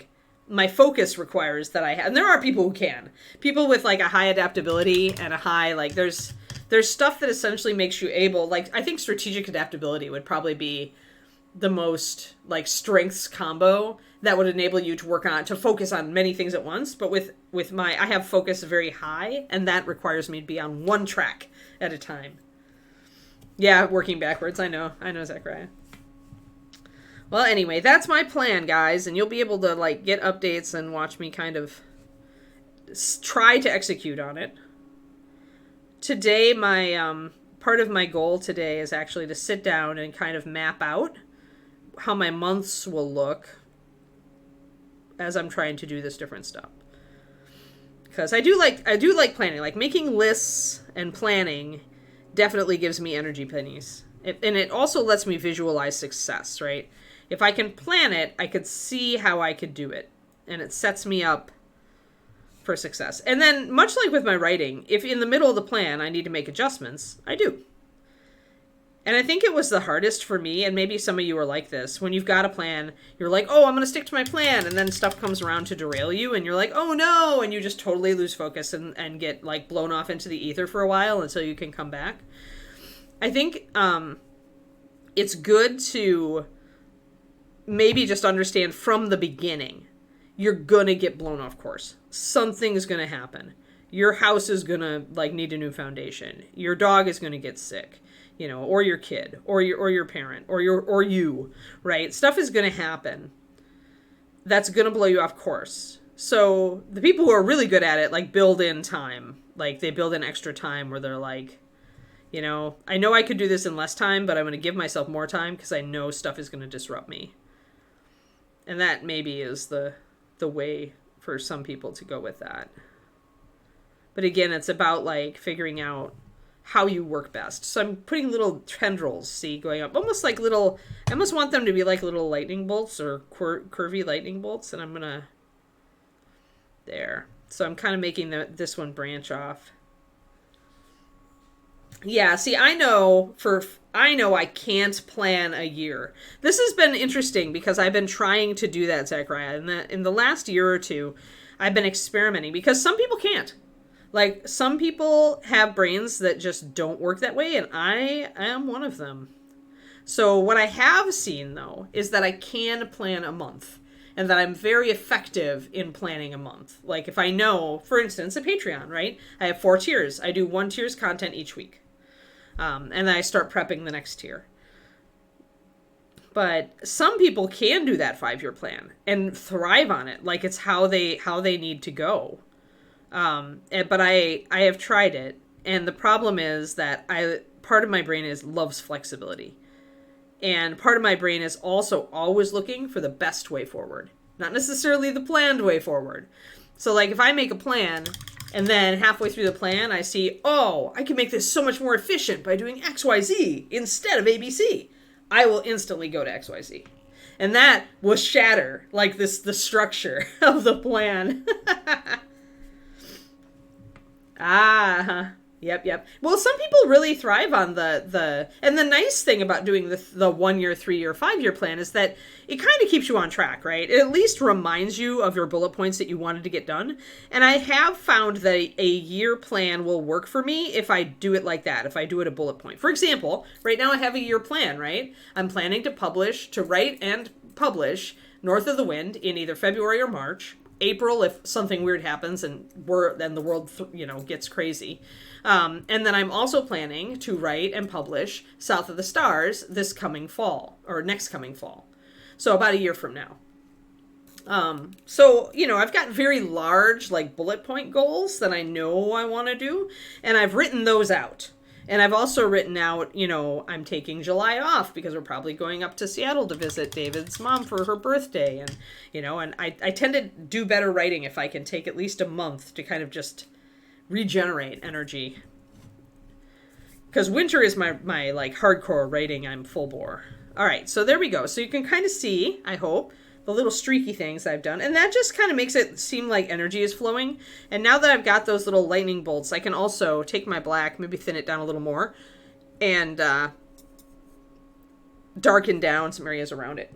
S1: my focus requires that I have, and there are people who can. People with a high adaptability and a high, there's stuff that essentially makes you able, I think strategic adaptability would probably be the most like strengths combo that would enable you to focus on many things at once. But with my, I have focus very high, and that requires me to be on one track at a time. Yeah, working backwards. I know, Zachariah. Well, anyway, that's my plan, guys, and you'll be able to like get updates and watch me kind of try to execute on it. Today, my part of my goal today is actually to sit down and kind of map out how my months will look as I'm trying to do this different stuff. Because I do like planning. Like making lists and planning definitely gives me energy pennies. And it also lets me visualize success, right? If I can plan it, I could see how I could do it. And it sets me up for success. And then, much like with my writing, if in the middle of the plan I need to make adjustments, I do. And I think it was the hardest for me, and maybe some of you are like this, when you've got a plan, you're like, oh, I'm going to stick to my plan, and then stuff comes around to derail you, and you're like, oh no, and you just totally lose focus and get like blown off into the ether for a while until you can come back. I think it's good to maybe just understand from the beginning, you're going to get blown off course. Something's going to happen. Your house is going to like need a new foundation. Your dog is going to get sick. You know, or your kid, or your parent, or you, right? Stuff is going to happen that's going to blow you off course. So the people who are really good at it, like, build in time. Like, they build in extra time where they're like, you know I could do this in less time, but I'm going to give myself more time because I know stuff is going to disrupt me. And that maybe is the way for some people to go with that. But again, it's about, like, figuring out how you work best. So I'm putting little tendrils, see, going up, almost like little, I almost want them to be like little lightning bolts or curvy lightning bolts. And I'm going to, there. So I'm kind of making this one branch off. Yeah, see, I know I can't plan a year. This has been interesting because I've been trying to do that, Zachariah. In the last year or two, I've been experimenting because some people can't. Like, some people have brains that just don't work that way, and I am one of them. So what I have seen, though, is that I can plan a month, and that I'm very effective in planning a month. Like, if I know, for instance, a Patreon, right? I have 4 tiers. I do 1 tier's content each week. And then I start prepping the next tier. But some people can do that 5-year plan and thrive on it. Like, it's how they need to go. But I have tried it, and the problem is that part of my brain loves flexibility, and part of my brain is also always looking for the best way forward, not necessarily the planned way forward. So, like, if I make a plan, and then halfway through the plan, I see, oh, I can make this so much more efficient by doing XYZ instead of ABC, I will instantly go to XYZ. And that will shatter, like, the structure of the plan. Yep. Well, some people really thrive on and the nice thing about doing the 1 year, 3 year, 5 year plan is that it kind of keeps you on track, right? It at least reminds you of your bullet points that you wanted to get done. And I have found that a year plan will work for me if I do it like that, if I do it a bullet point. For example, right now I have a year plan, right? I'm planning to write and publish North of the Wind in either February or March. April if something weird happens and the world gets crazy, and then I'm also planning to write and publish South of the Stars this coming fall, or next coming fall, so about a year from now. So I've got very large, like, bullet point goals that I know I want to do, and I've written those out. And I've also written out, I'm taking July off because we're probably going up to Seattle to visit David's mom for her birthday. And, and I tend to do better writing if I can take at least a month to kind of just regenerate energy. Because winter is my like, hardcore writing. I'm full bore. All right, so there we go. So you can kind of see, I hope, the little streaky things I've done. And that just kind of makes it seem like energy is flowing. And now that I've got those little lightning bolts, I can also take my black, maybe thin it down a little more, and darken down some areas around it.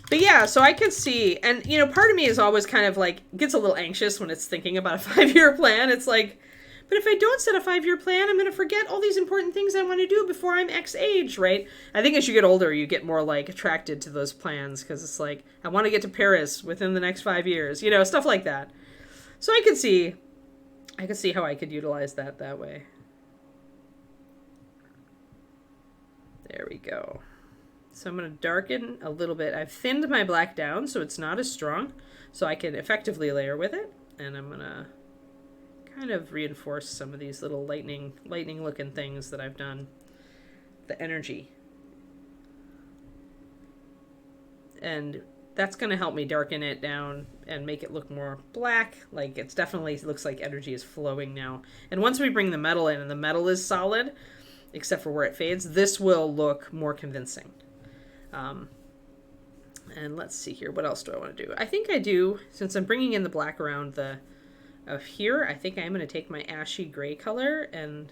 S1: But yeah, so I can see, and part of me is always kind of like, gets a little anxious when it's thinking about a 5-year plan. It's like, But if I don't set a 5-year plan, I'm going to forget all these important things I want to do before I'm X age, right? I think as you get older, you get more like attracted to those plans because it's like, I want to get to Paris within the next 5 years, you know, stuff like that. So I could see how I could utilize that way. There we go. So I'm going to darken a little bit. I've thinned my black down so it's not as strong, so I can effectively layer with it. And I'm going to kind of reinforce some of these little lightning looking things that I've done. The energy. And that's going to help me darken it down and make it look more black. Like it's definitely looks like energy is flowing now. And once we bring the metal in and the metal is solid, except for where it fades, this will look more convincing. And let's see here. What else do I want to do? I think I do, since I'm bringing in the black around the of here, I think I'm going to take my ashy gray color and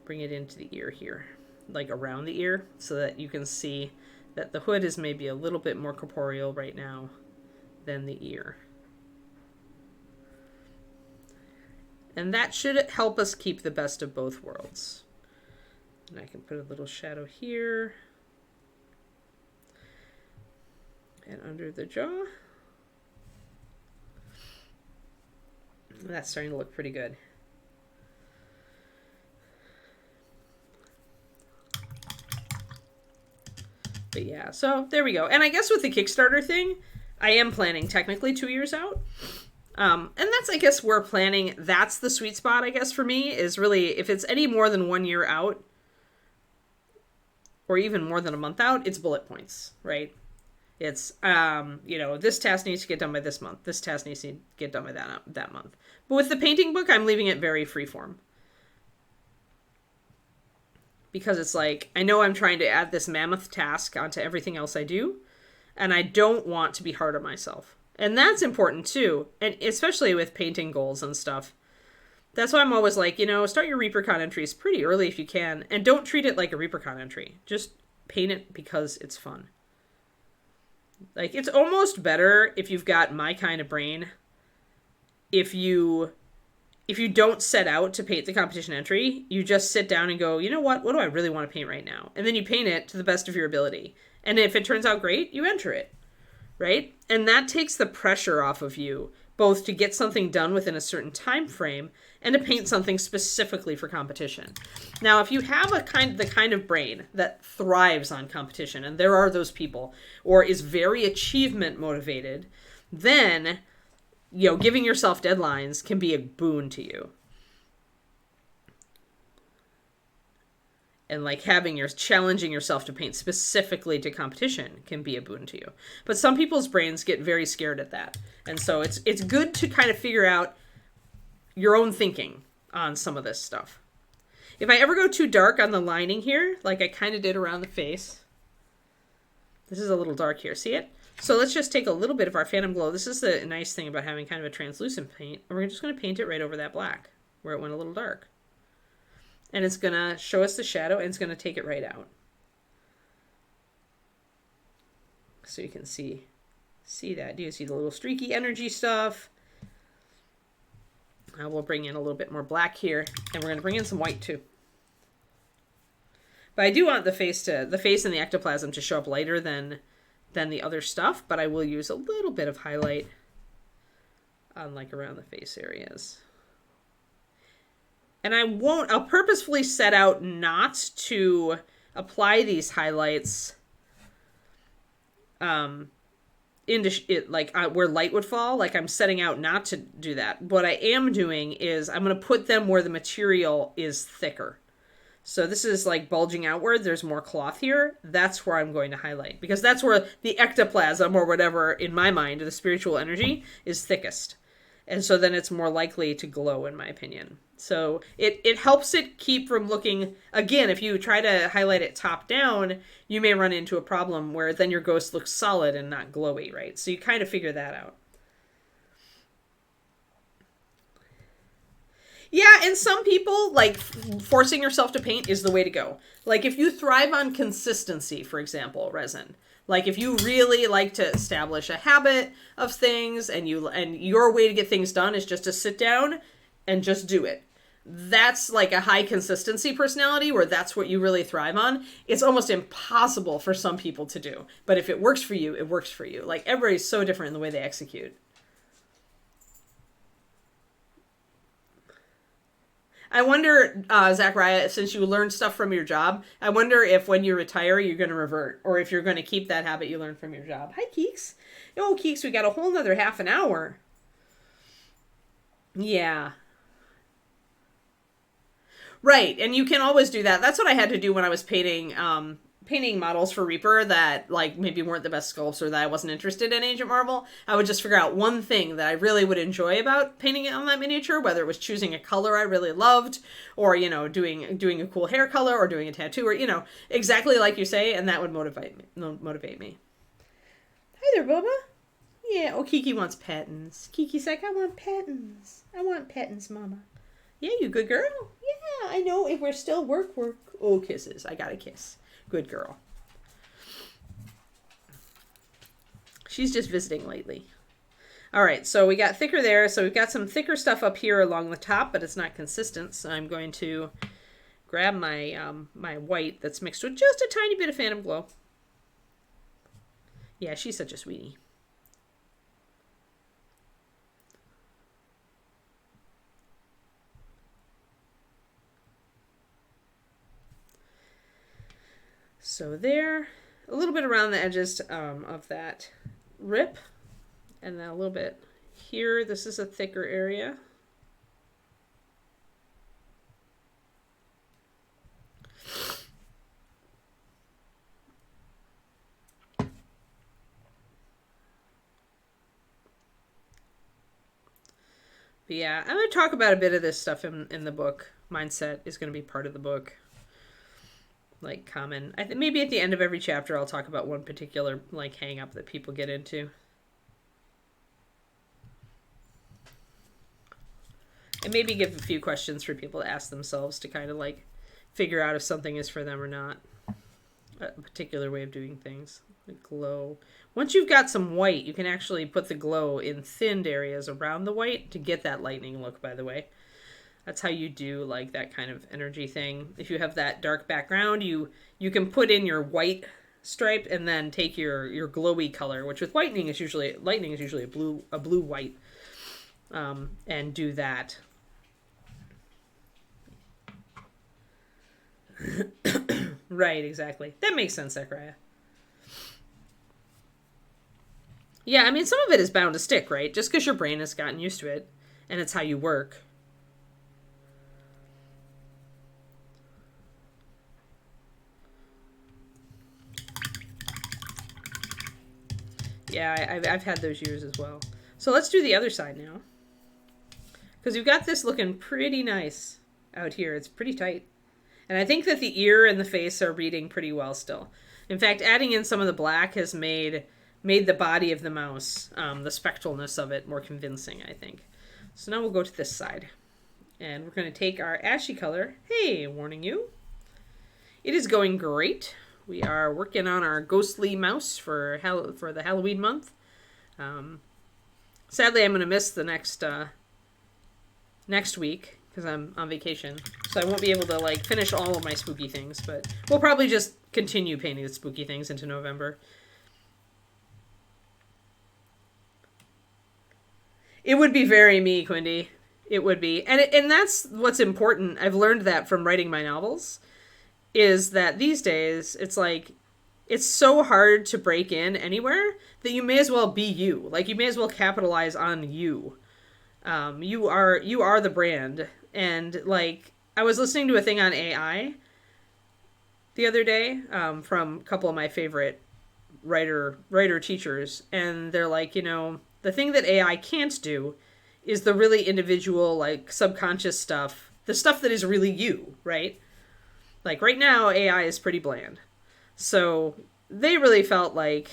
S1: bring it into the ear here, like around the ear, so that you can see that the hood is maybe a little bit more corporeal right now than the ear. And that should help us keep the best of both worlds. And I can put a little shadow here. And under the jaw. That's starting to look pretty good. But yeah, so there we go. And I guess with the Kickstarter thing, I am planning technically 2 years out. And that's, I guess, we're planning. That's the sweet spot, I guess, for me, is really if it's any more than 1 year out, or even more than a month out, it's bullet points, right? It's, you know, this task needs to get done by this month. This task needs to get done by that month. But with the painting book, I'm leaving it very freeform. Because it's like, I know I'm trying to add this mammoth task onto everything else I do. And I don't want to be hard on myself. And that's important too. And especially with painting goals and stuff. That's why I'm always like, you know, start your Reapercon entries pretty early if you can. And don't treat it like a Reapercon entry. Just paint it because it's fun. Like, it's almost better if you've got my kind of brain. If you don't set out to paint the competition entry, you just sit down and go, you know what do I really want to paint right now? And then you paint it to the best of your ability. And if it turns out great, you enter it, right? And that takes the pressure off of you, both to get something done within a certain time frame and to paint something specifically for competition. Now, if you have the kind of brain that thrives on competition, and there are those people, or is very achievement motivated, then, you know, giving yourself deadlines can be a boon to you. And like challenging yourself to paint specifically to competition can be a boon to you. But some people's brains get very scared at that. And so it's good to kind of figure out your own thinking on some of this stuff. If I ever go too dark on the lining here, like I kind of did around the face, this is a little dark here, see it? So let's just take a little bit of our Phantom Glow. This is the nice thing about having kind of a translucent paint. And we're just going to paint it right over that black where it went a little dark. And it's going to show us the shadow and it's going to take it right out. So you can see that. Do you see the little streaky energy stuff? We'll bring in a little bit more black here. And we're going to bring in some white too. But I do want the face and the ectoplasm to show up lighter than the other stuff. But I will use a little bit of highlight on like around the face areas. And I'll purposefully set out not to apply these highlights into it, like where light would fall. Like I'm setting out not to do that. What I am doing is I'm going to put them where the material is thicker. So this is like bulging outward. There's more cloth here. That's where I'm going to highlight. Because that's where the ectoplasm or whatever, in my mind, the spiritual energy is thickest. And so then it's more likely to glow, in my opinion. So it helps it keep from looking, again, if you try to highlight it top down, you may run into a problem where then your ghost looks solid and not glowy, right? So you kind of figure that out. Yeah, and some people, like, forcing yourself to paint is the way to go. Like, if you thrive on consistency, for example, resin. Like, if you really like to establish a habit of things and your way to get things done is just to sit down and just do it. that's like a high consistency personality where that's what you really thrive on. It's almost impossible for some people to do. But if it works for you, it works for you. Like, everybody's so different in the way they execute. I wonder, Zachariah, since you learned stuff from your job, I wonder if when you retire, you're going to revert, or if you're going to keep that habit you learned from your job. Hi, Keeks. Oh, Keeks, we got a whole nother half an hour. Yeah. Right, and you can always do that. That's what I had to do when I was painting models for Reaper that like maybe weren't the best sculpts or that I wasn't interested in Ancient Marvel. I would just figure out one thing that I really would enjoy about painting it on that miniature, whether it was choosing a color I really loved, or doing a cool hair color, or doing a tattoo, or exactly like you say, and that would motivate me. Hi there, Boba. Yeah. Oh, Kiki wants patents. Kiki's like, I want patents. I want patents, Mama. Yeah, you good girl. Yeah, I know. If we're still work. Oh, kisses. I got a kiss. Good girl. She's just visiting lately. All right, so we got thicker there. So we've got some thicker stuff up here along the top, but it's not consistent. So I'm going to grab my my white that's mixed with just a tiny bit of Phantom Glow. Yeah, she's such a sweetie. So there, a little bit around the edges of that rip, and then a little bit here. This is a thicker area. But yeah, I'm going to talk about a bit of this stuff in the book. Mindset is going to be part of the book. Like common. I think maybe at the end of every chapter I'll talk about one particular like hang up that people get into. And maybe give a few questions for people to ask themselves to kind of like figure out if something is for them or not. A particular way of doing things. The glow. Once you've got some white, you can actually put the glow in thinned areas around the white to get that lightning look, by the way. That's how you do like that kind of energy thing. If you have that dark background, you can put in your white stripe and then take your glowy color, which with lightning is usually a blue white, and do that. Right, exactly. That makes sense, Zachariah. Yeah, I mean, some of it is bound to stick, right? Just because your brain has gotten used to it, and it's how you work. Yeah, I've had those years as well. So let's do the other side now. Because we've got this looking pretty nice out here. It's pretty tight. And I think that the ear and the face are reading pretty well still. In fact, adding in some of the black has made the body of the mouse, the spectralness of it, more convincing, I think. So now we'll go to this side. And we're going to take our ashy color. Hey, warning you. It is going great. We are working on our ghostly mouse for the Halloween month. Sadly, I'm going to miss the next week because I'm on vacation. So I won't be able to like finish all of my spooky things, but we'll probably just continue painting the spooky things into November. It would be very me, Quindy. It would be. And that's what's important. I've learned that from writing my novels. Is that these days, it's like, it's so hard to break in anywhere that you may as well be you. Like, you may as well capitalize on you. You are the brand. And, like, I was listening to a thing on AI the other day from a couple of my favorite writer teachers. And they're like, the thing that AI can't do is the really individual, like, subconscious stuff. The stuff that is really you, right? Like, right now, AI is pretty bland. So they really felt like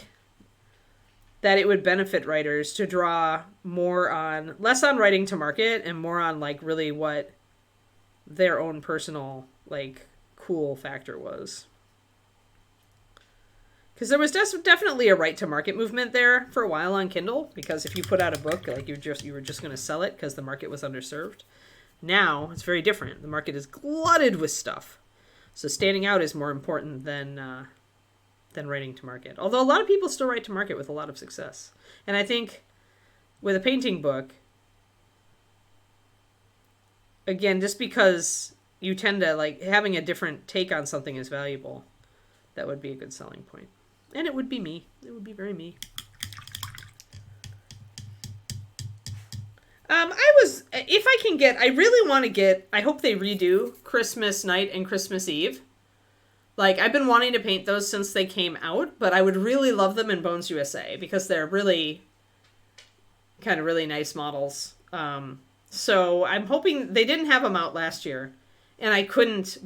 S1: that it would benefit writers to draw less on writing to market and more on, like, really what their own personal, like, cool factor was. Because there was definitely a right-to-market movement there for a while on Kindle. Because if you put out a book, like, you were just going to sell it because the market was underserved. Now it's very different. The market is glutted with stuff. So standing out is more important than writing to market. Although a lot of people still write to market with a lot of success. And I think with a painting book, again, just because you tend to like having a different take on something is valuable, that would be a good selling point. And it would be me. It would be very me. If I can get, I really want to get, I hope they redo Christmas Night and Christmas Eve. Like, I've been wanting to paint those since they came out, but I would really love them in Bones USA because they're really, kind of really nice models. So I'm hoping, they didn't have them out last year, and I couldn't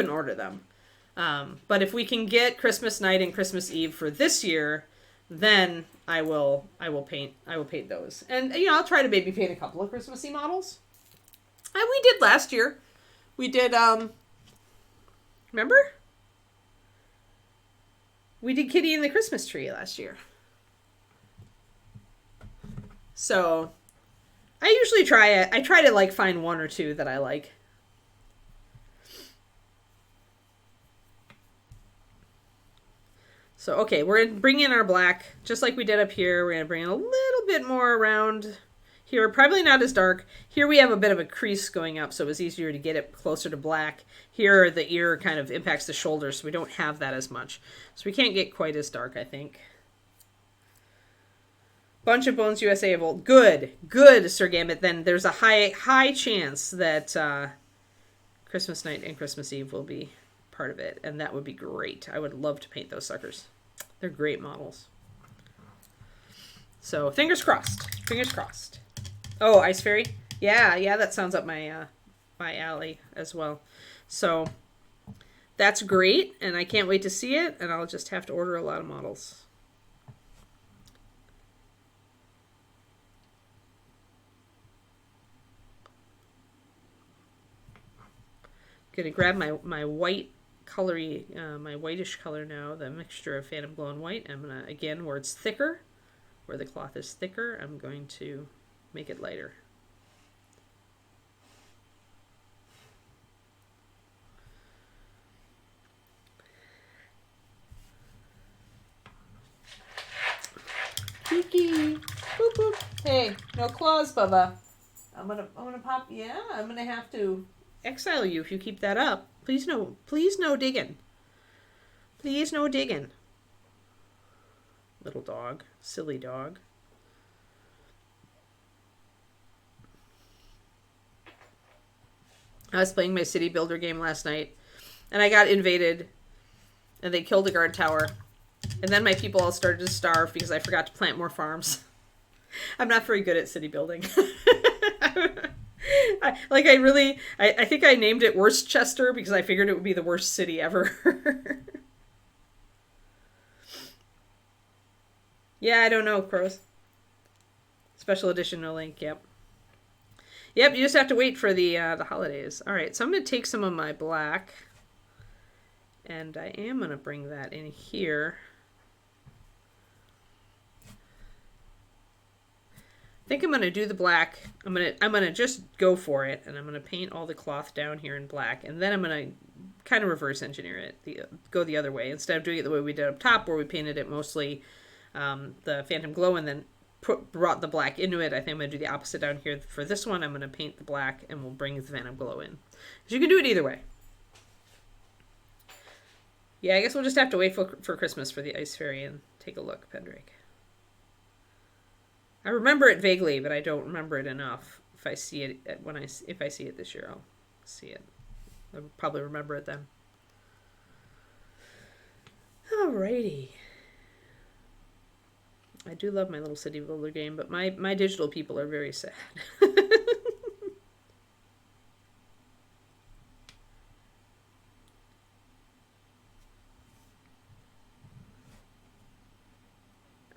S1: order them. But if we can get Christmas Night and Christmas Eve for this year, then I will paint those. And, you know, I'll try to maybe paint a couple of Christmassy models. And we did last year. We did, remember? We did Kitty and the Christmas Tree last year. So, I usually try it. I try to, like, find one or two that I like. So, okay, we're going to bring in our black, just like we did up here. We're going to bring in a little bit more around here. Probably not as dark. Here we have a bit of a crease going up, so it was easier to get it closer to black. Here, the ear kind of impacts the shoulder, so we don't have that as much. So we can't get quite as dark, I think. Bunch of Bones USA of old. Good, Sir Gambit. Then there's a high chance that Christmas Night and Christmas Eve will be part of it, and that would be great. I would love to paint those suckers. They're great models. So fingers crossed. Fingers crossed. Oh, Ice Fairy. Yeah, that sounds up my my alley as well. So that's great, and I can't wait to see it. And I'll just have to order a lot of models. Gonna grab my white colory, my whitish color now, the mixture of Phantom Glow and white. I'm gonna, again, where it's thicker, where the cloth is thicker, I'm going to make it lighter. Kiki, boop boop. Hey, no claws, Bubba. I'm gonna pop. Yeah, I'm gonna have to exile you if you keep that up. Please no digging. Please no digging. Little dog. Silly dog. I was playing my city builder game last night, and I got invaded, and they killed a guard tower. And then my people all started to starve because I forgot to plant more farms. I'm not very good at city building. I think I named it Worcester because I figured it would be the worst city ever. Yeah, I don't know, Crows. Special edition, no link, yep. Yep, you just have to wait for the holidays. All right, so I'm going to take some of my black, and I am going to bring that in here. I think I'm going to do the black. I'm going to just go for it, and I'm going to paint all the cloth down here in black, and then I'm going to kind of reverse engineer it, go the other way. Instead of doing it the way we did up top, where we painted it mostly the Phantom Glow and then brought the black into it, I think I'm going to do the opposite down here. For this one, I'm going to paint the black, and we'll bring the Phantom Glow in. Because you can do it either way. Yeah, I guess we'll just have to wait for Christmas for the Ice Fairy and take a look, Pendrake. I remember it vaguely, but I don't remember it enough. If I see it if I see it this year, I'll see it. I'll probably remember it then. Alrighty. I do love my little city builder game, but my digital people are very sad.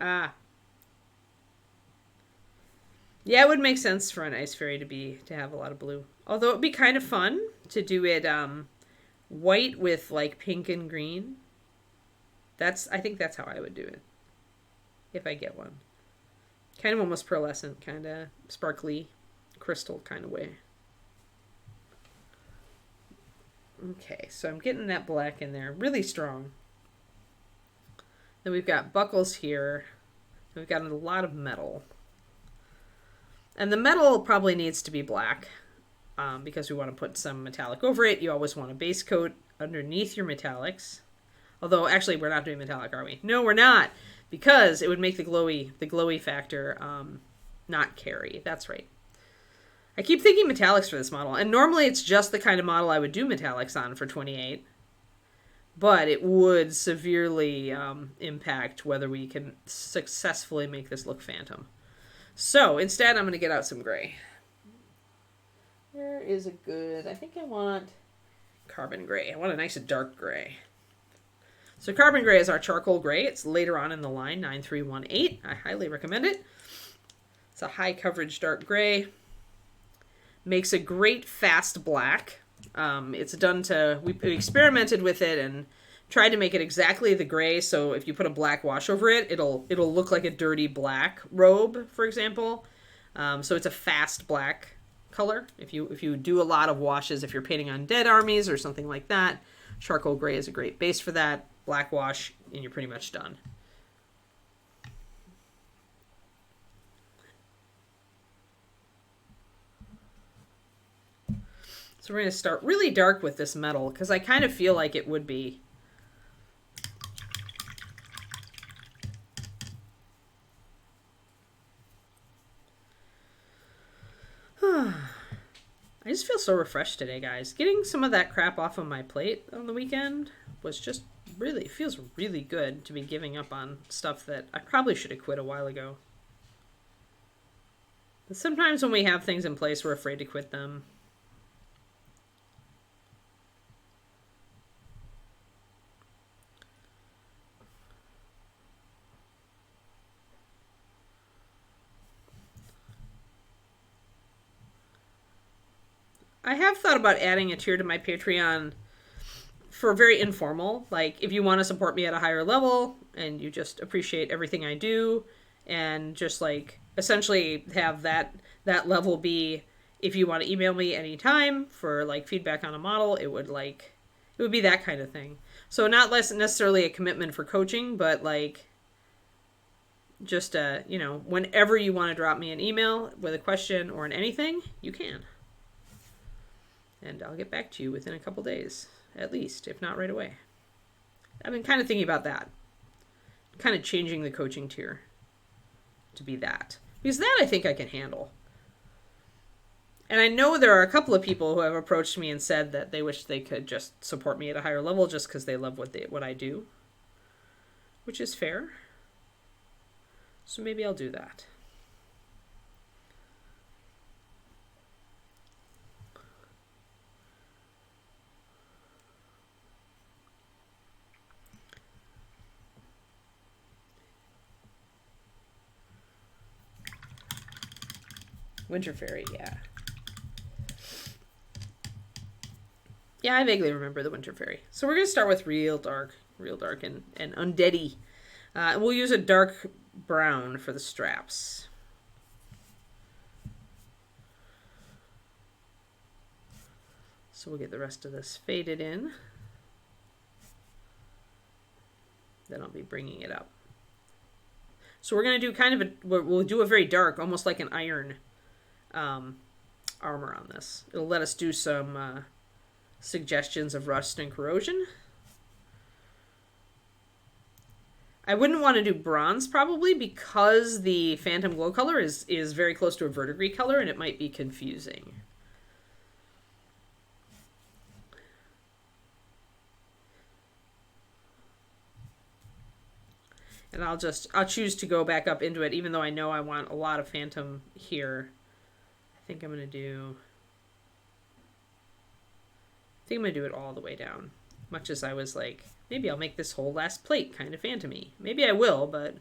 S1: Ah. Yeah, it would make sense for an Ice Fairy to have a lot of blue. Although it would be kind of fun to do it white with like pink and green. I think that's how I would do it. If I get one. Kind of almost pearlescent, kind of sparkly, crystal kind of way. Okay, so I'm getting that black in there really strong. Then we've got buckles here. We've got a lot of metal. And the metal probably needs to be black because we want to put some metallic over it. You always want a base coat underneath your metallics. Although, actually, we're not doing metallic, are we? No, we're not. Because it would make the glowy factor not carry. That's right. I keep thinking metallics for this model. And normally it's just the kind of model I would do metallics on for 28. But it would severely impact whether we can successfully make this look phantom. So instead, I'm going to get out some gray. Where is a good... I think I want carbon gray. I want a nice dark gray. So carbon gray is our charcoal gray. It's later on in the line, 9318. I highly recommend it. It's a high coverage dark gray. Makes a great fast black. It's done to... We experimented with it and tried to make it exactly the gray. So if you put a black wash over it, it'll look like a dirty black robe, for example. So it's a fast black color. If you do a lot of washes, if you're painting on dead armies or something like that, charcoal gray is a great base for that. Black wash, and you're pretty much done. So we're going to start really dark with this metal, because I kind of feel like it would be. I just feel so refreshed today, guys. Getting some of that crap off of my plate on the weekend was just really, feels really good to be giving up on stuff that I probably should have quit a while ago. But sometimes when we have things in place, we're afraid to quit them. I have thought about adding a tier to my Patreon for very informal, like if you want to support me at a higher level and you just appreciate everything I do, and just like essentially have that level be, if you want to email me anytime for like feedback on a model, it would be that kind of thing. So not less necessarily a commitment for coaching, but like just whenever you want to drop me an email with a question or an anything, you can. And I'll get back to you within a couple days, at least, if not right away. I've been kind of thinking about that. Kind of changing the coaching tier to be that. Because that I think I can handle. And I know there are a couple of people who have approached me and said that they wish they could just support me at a higher level just because they love what I do. Which is fair. So maybe I'll do that. Winter Fairy, yeah. Yeah, I vaguely remember the Winter Fairy. So we're going to start with real dark and undeady. And we'll use a dark brown for the straps. So we'll get the rest of this faded in. Then I'll be bringing it up. So we're going to do we'll do a very dark, almost like an iron armor on this. It'll let us do some suggestions of rust and corrosion. I wouldn't want to do bronze probably because the Phantom Glow color is very close to a verdigris color and it might be confusing. And I'll choose to go back up into it even though I know I want a lot of Phantom here. I think I'm going to do it all the way down. Much as I was like, maybe I'll make this whole last plate kind of Phantom-y. Maybe I will, but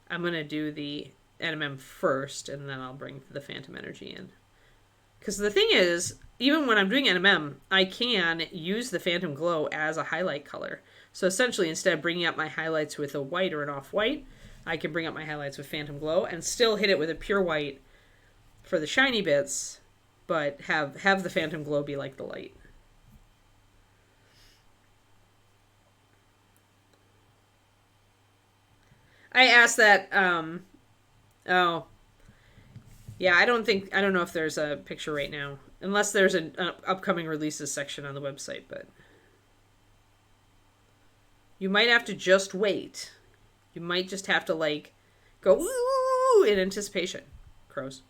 S1: I'm going to do the NMM first, and then I'll bring the Phantom energy in. Because the thing is, even when I'm doing NMM, I can use the Phantom Glow as a highlight color. So essentially, instead of bringing up my highlights with a white or an off-white, I can bring up my highlights with Phantom Glow and still hit it with a pure white for the shiny bits, but have the Phantom Glow be like the light. I asked that. Oh, yeah. I don't know if there's a picture right now, unless there's an upcoming releases section on the website. But you might have to just wait. You might just have to like go ooh in anticipation. Crows.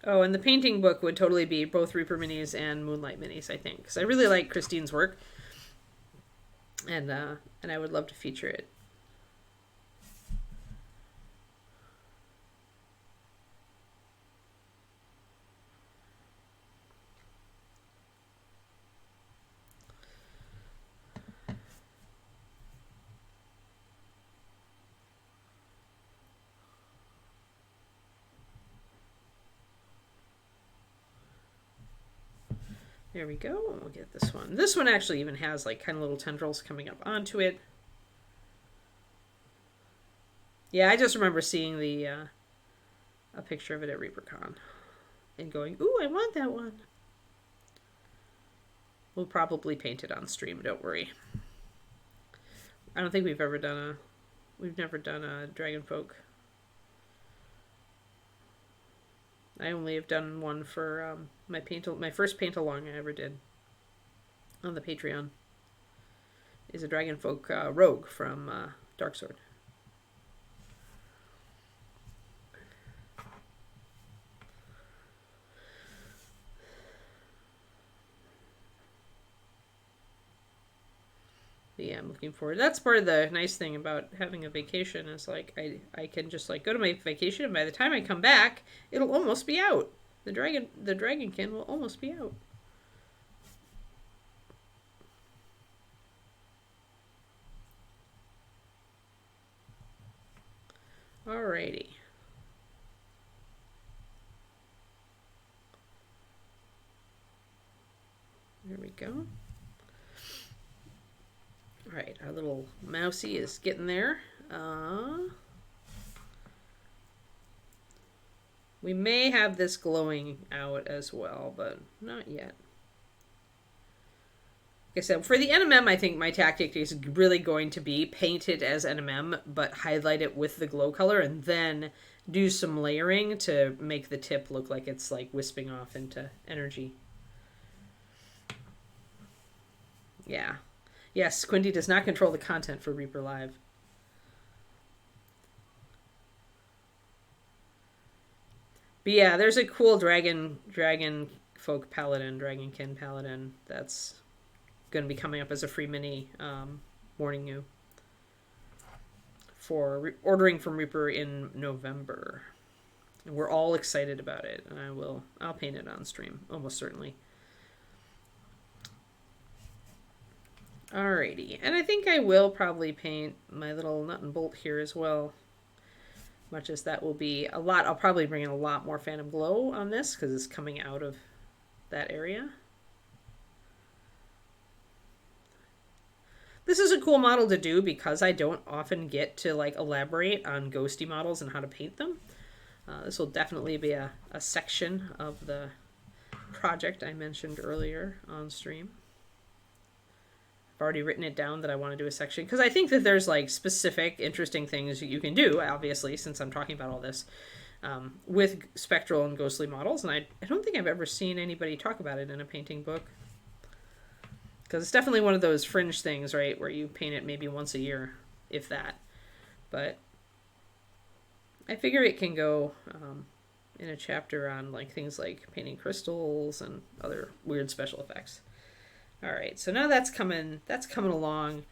S1: Oh, and the painting book would totally be both Reaper minis and Moonlight minis, I think, because I really like Christine's work, and I would love to feature it. There we go. We'll get this one. This one actually even has like kind of little tendrils coming up onto it. Yeah, I just remember seeing the a picture of it at Reapercon and going, "Ooh, I want that one." We'll probably paint it on stream. Don't worry. I don't think we've never done a Dragon Folk. I only have done one for my first paint along I ever did on the Patreon is a Dragon Folk rogue from Dark Sword. But yeah, I'm looking forward. That's part of the nice thing about having a vacation is like I can just like go to my vacation and by the time I come back, it'll almost be out. The dragonkin will almost be out. Alrighty. There we go. Alright, our little mousey is getting there. We may have this glowing out as well, but not yet. Like I said, for the NMM, I think my tactic is really going to be paint it as NMM, but highlight it with the glow color, and then do some layering to make the tip look like it's like wisping off into energy. Yeah. Yes, Quinty does not control the content for Reaper Live. But yeah, there's a cool dragon folk paladin, dragonkin paladin that's going to be coming up as a free mini, warning you, for ordering from Reaper in November. And we're all excited about it, and I'll paint it on stream, almost certainly. Alrighty, and I think I will probably paint my little nut and bolt here as well. Much as that will be a lot, I'll probably bring in a lot more Phantom Glow on this because it's coming out of that area. This is a cool model to do because I don't often get to like elaborate on ghosty models and how to paint them. This will definitely be a section of the project I mentioned earlier on stream. I've already written it down that I want to do a section because I think that there's like specific interesting things you can do, obviously, since I'm talking about all this with spectral and ghostly models, and I don't think I've ever seen anybody talk about it in a painting book because it's definitely one of those fringe things, right, where you paint it maybe once a year, if that. But I figure it can go in a chapter on like things like painting crystals and other weird special effects. All right, so now that's coming along.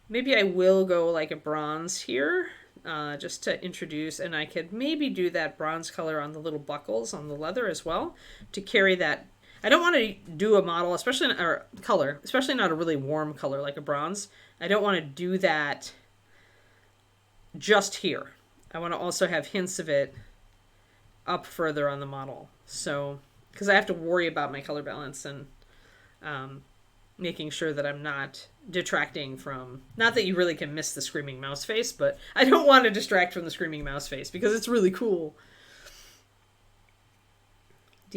S1: Maybe I will go like a bronze here, just to introduce, and I could maybe do that bronze color on the little buckles on the leather as well to carry that. I don't want to do a model, especially not a really warm color like a bronze. I don't want to do that just here. I want to also have hints of it up further on the model. So, because I have to worry about my color balance and making sure that I'm not detracting from, not that you really can miss the screaming mouse face, but I don't want to distract from the screaming mouse face because it's really cool.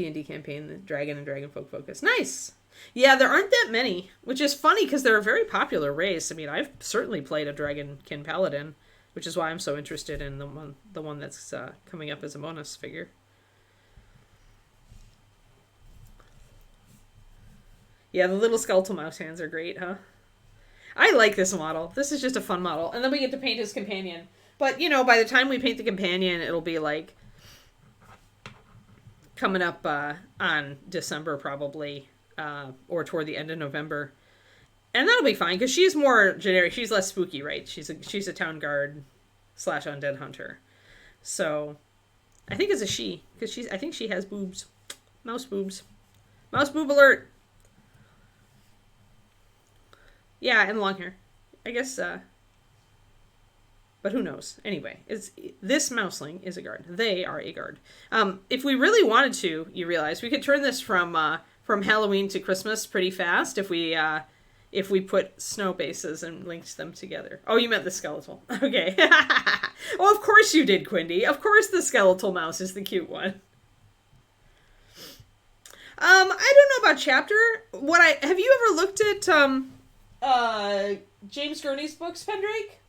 S1: D&D campaign, the Dragon and Dragonfolk focus. Nice. Yeah, there aren't that many, which is funny because they're a very popular race. I mean, I've certainly played a Dragonkin Paladin, which is why I'm so interested in the one that's coming up as a bonus figure. Yeah, the little skeletal mouse hands are great, huh? I like this model. This is just a fun model. And then we get to paint his companion. But, you know, by the time we paint the companion, it'll be like coming up on December probably, or toward the end of November. And that'll be fine because she's more generic. She's less spooky, right? She's a town guard / undead hunter. So I think it's a she because I think she has boobs. Mouse boobs. Mouse boob alert. Yeah, and long hair. I guess, but who knows? Anyway, this Mousling is a guard. They are a guard. If we really wanted to, you realize, we could turn this from Halloween to Christmas pretty fast if we put snow bases and linked them together. Oh, you meant the skeletal. Okay. Well, of course you did, Quindy. Of course the skeletal mouse is the cute one. I don't know about chapter. Have you ever looked at James Gurney's books, Pendrake?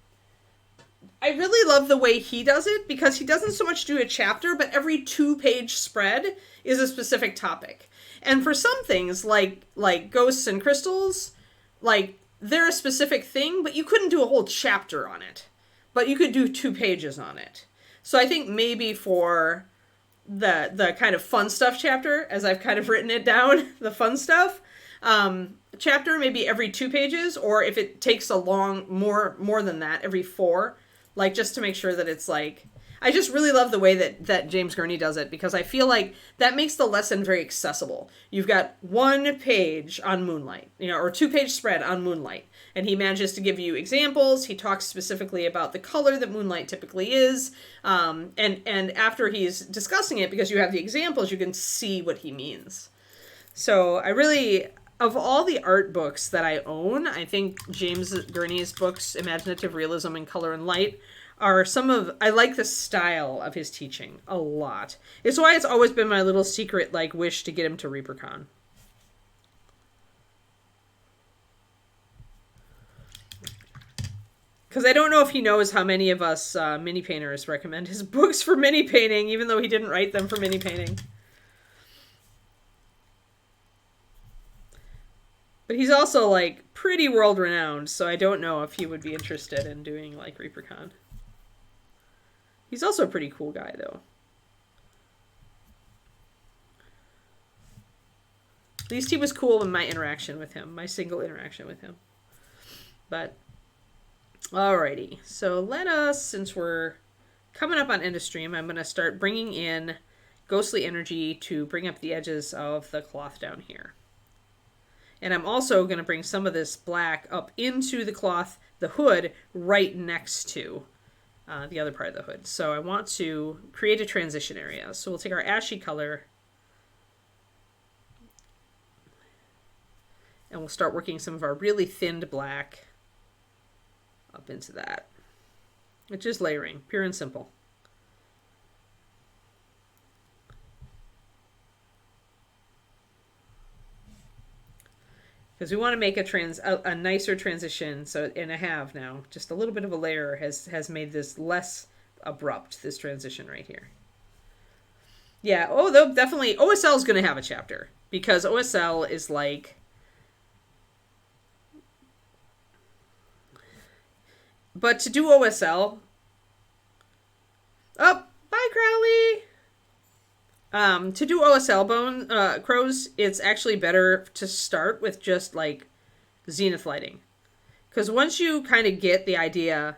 S1: I really love the way he does it because he doesn't so much do a chapter, but every 2-page spread is a specific topic. And for some things, like ghosts and crystals, like they're a specific thing, but you couldn't do a whole chapter on it. But you could do 2 pages on it. So I think maybe for the kind of fun stuff chapter, as I've kind of written it down, the fun stuff, chapter maybe every 2 pages, or if it takes a long, more than that, every 4, like just to make sure that it's like, I just really love the way that James Gurney does it because I feel like that makes the lesson very accessible. You've got 1 page on Moonlight, or 2-page spread on Moonlight, and he manages to give you examples. He talks specifically about the color that Moonlight typically is, and after he's discussing it, because you have the examples, you can see what he means. So I really, of all the art books that I own, I think James Gurney's books, Imaginative Realism and Color and Light, are I like the style of his teaching a lot. It's why it's always been my little secret, wish to get him to Reapercon. Because I don't know if he knows how many of us mini painters recommend his books for mini painting, even though he didn't write them for mini painting. But he's also, pretty world-renowned, so I don't know if he would be interested in doing, Reapercon. He's also a pretty cool guy, though. At least he was cool in my interaction with him, my single interaction with him. But, alrighty. So let us, since we're coming up on end of stream, I'm going to start bringing in ghostly energy to bring up the edges of the cloth down here. And I'm also going to bring some of this black up into the cloth, the hood, right next to the other part of the hood. So I want to create a transition area. So we'll take our ashy color and we'll start working some of our really thinned black up into that. It's just layering, pure and simple. Because we want to make a nicer transition, and I have now. Just a little bit of a layer has made this less abrupt, this transition right here. Yeah, they'll definitely, OSL is going to have a chapter, because OSL is but to do OSL, oh, bye Crowley! To do OSL crows, it's actually better to start with just zenith lighting. Because once you kind of get the idea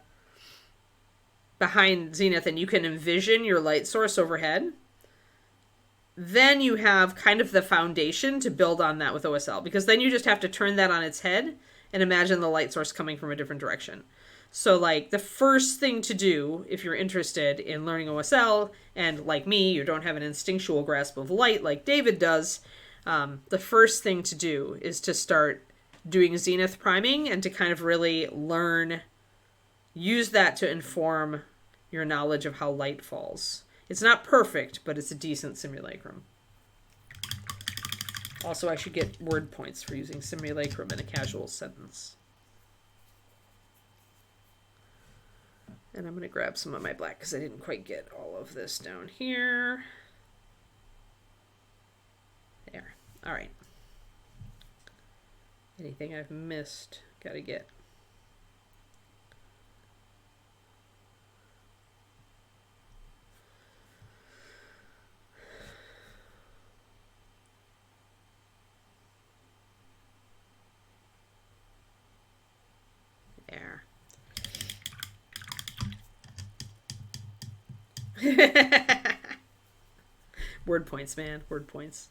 S1: behind zenith and you can envision your light source overhead, then you have kind of the foundation to build on that with OSL. Because then you just have to turn that on its head and imagine the light source coming from a different direction. So, the first thing to do, if you're interested in learning OSL, and like me, you don't have an instinctual grasp of light like David does, the first thing to do is to start doing zenith priming and to kind of really use that to inform your knowledge of how light falls. It's not perfect, but it's a decent simulacrum. Also, I should get word points for using simulacrum in a casual sentence. And I'm going to grab some of my black because I didn't quite get all of this down here. There. All right. Anything I've missed, got to get. There. Word points, man. Word points.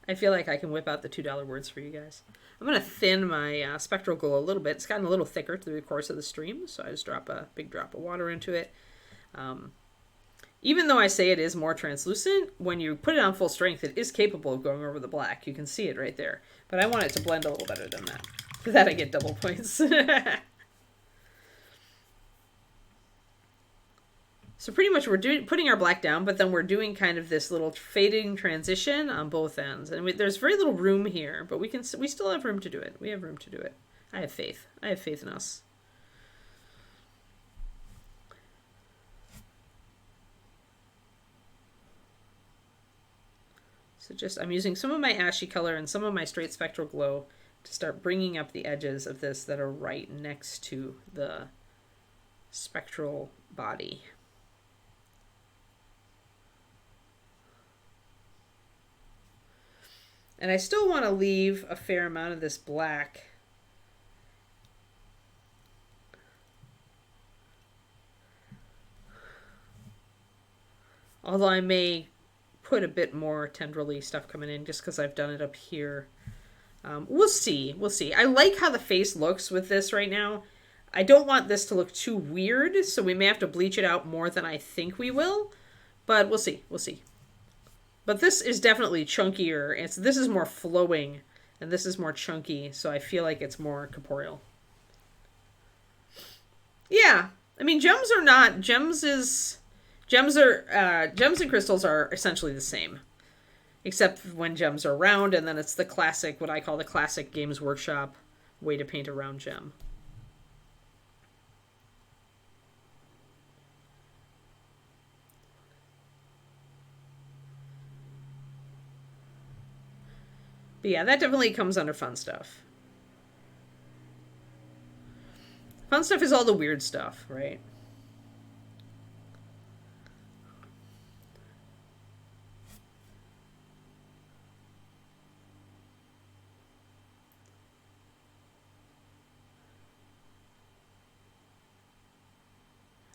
S1: I feel like I can whip out the $2 words for you guys. I'm going to thin my spectral glow a little bit. It's gotten a little thicker through the course of the stream, so I just drop a big drop of water into it. Even though I say it is more translucent, when you put it on full strength, it is capable of going over the black. You can see it right there. But I want it to blend a little better than that. For that, I get double points. So pretty much we're putting our black down, but then we're doing kind of this little fading transition on both ends. And there's very little room here, but we still have room to do it. We have room to do it. I have faith. I have faith in us. So I'm using some of my ashy color and some of my straight spectral glow to start bringing up the edges of this that are right next to the spectral body. And I still want to leave a fair amount of this black. Although I may put a bit more tendrily stuff coming in just because I've done it up here. We'll see. We'll see. I like how the face looks with this right now. I don't want this to look too weird, so we may have to bleach it out more than I think we will. But we'll see. We'll see. But this is definitely chunkier. This is more flowing, and this is more chunky, so I feel like it's more corporeal. Yeah. I mean, gems are not... Gems and crystals are essentially the same. Except when gems are round, and then it's the classic, what I call the classic Games Workshop way to paint a round gem. But yeah, that definitely comes under fun stuff. Fun stuff is all the weird stuff, right?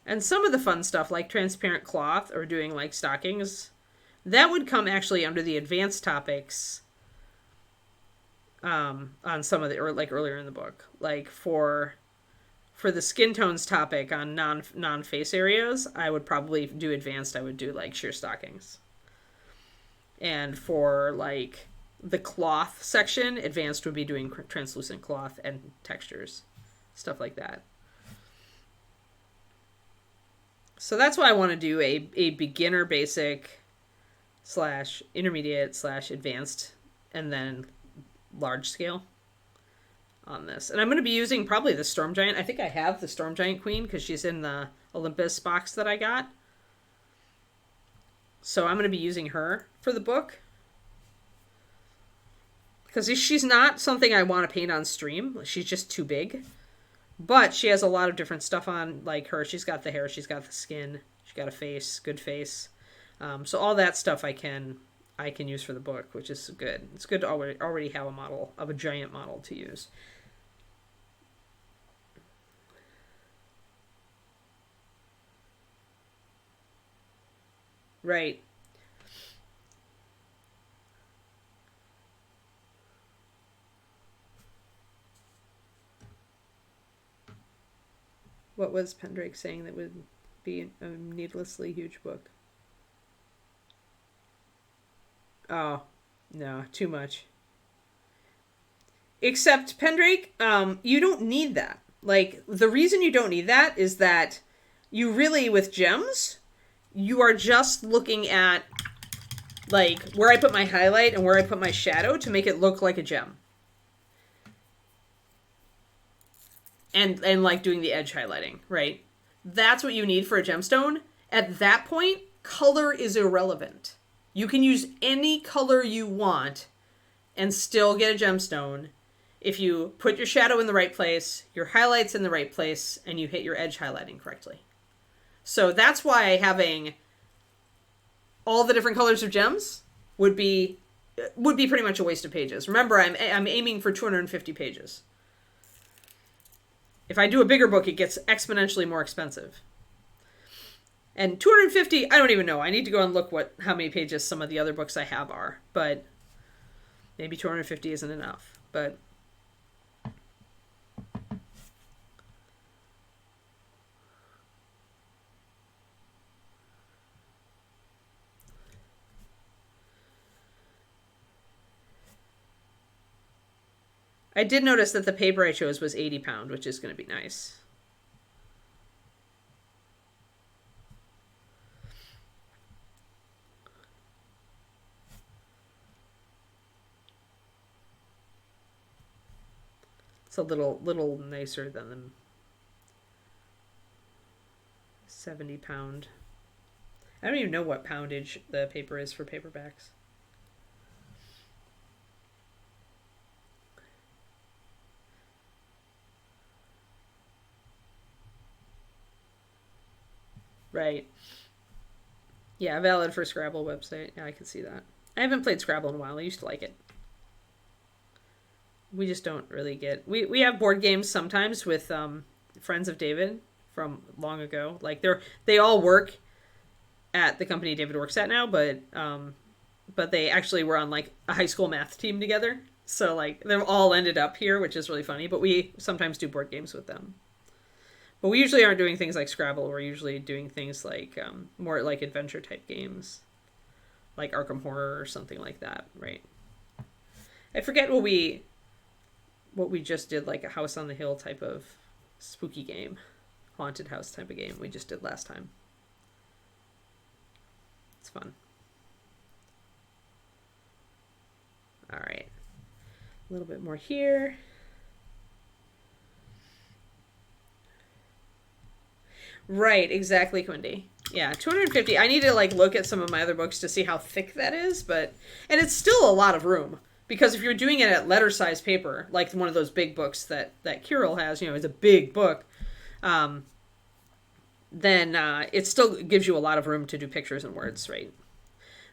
S1: And some of the fun stuff, like transparent cloth or doing like stockings, that would come actually under the advanced topics on some of the, or like earlier in the book. Like for the skin tones topic on non-face areas, I would probably do advanced. I would do like sheer stockings. And for like the cloth section, advanced would be doing translucent cloth and textures, stuff like that. So that's why I want to do a beginner basic / intermediate / advanced and then large scale on this. And I'm going to be using probably the Storm Giant. I think I have the Storm Giant Queen because she's in the Olympus box that I got. So I'm going to be using her for the book. Because she's not something I want to paint on stream. She's just too big. But she has a lot of different stuff on, like her. She's got the hair, she's got the skin, she's got a face, good face. So all that stuff I can use for the book, which is good. It's good to already have a model of a giant model to use. Right. What was Pendrake saying that would be a needlessly huge book? Oh, no, too much. Except, Pendrake, you don't need that. Like, the reason you don't need that is that you really, with gems, you are just looking at like where I put my highlight and where I put my shadow to make it look like a gem. And like doing the edge highlighting, right? That's what you need for a gemstone. At that point, color is irrelevant. You can use any color you want and still get a gemstone if you put your shadow in the right place, your highlights in the right place, and you hit your edge highlighting correctly. So that's why having all the different colors of gems would be pretty much a waste of pages. Remember, I'm aiming for 250 pages. If I do a bigger book, it gets exponentially more expensive. And 250, I don't even know. I need to go and look how many pages some of the other books I have are. But maybe 250 isn't enough. But I did notice that the paper I chose was 80 pound, which is going to be nice. It's a little nicer than the 70 pound. I don't even know what poundage the paper is for paperbacks. Right. Yeah, valid for Scrabble website. Yeah, I can see that. I haven't played Scrabble in a while. I used to like it. We just don't really get... We have board games sometimes with friends of David from long ago. Like, they all work at the company David works at now, but they actually were on, like, a high school math team together. So, like, they've all ended up here, which is really funny. But we sometimes do board games with them. But we usually aren't doing things like Scrabble. We're usually doing things like more like adventure type games, like Arkham Horror or something like that, right? I forget what we just did, like a House on the Hill type of spooky game, haunted house type of game we just did last time. It's fun. All right, a little bit more here. Right, exactly, Quindy. Yeah, 250. I need to like look at some of my other books to see how thick that is, and it's still a lot of room because if you're doing it at letter size paper, like one of those big books that Kirill has, it's a big book, then it still gives you a lot of room to do pictures and words, right?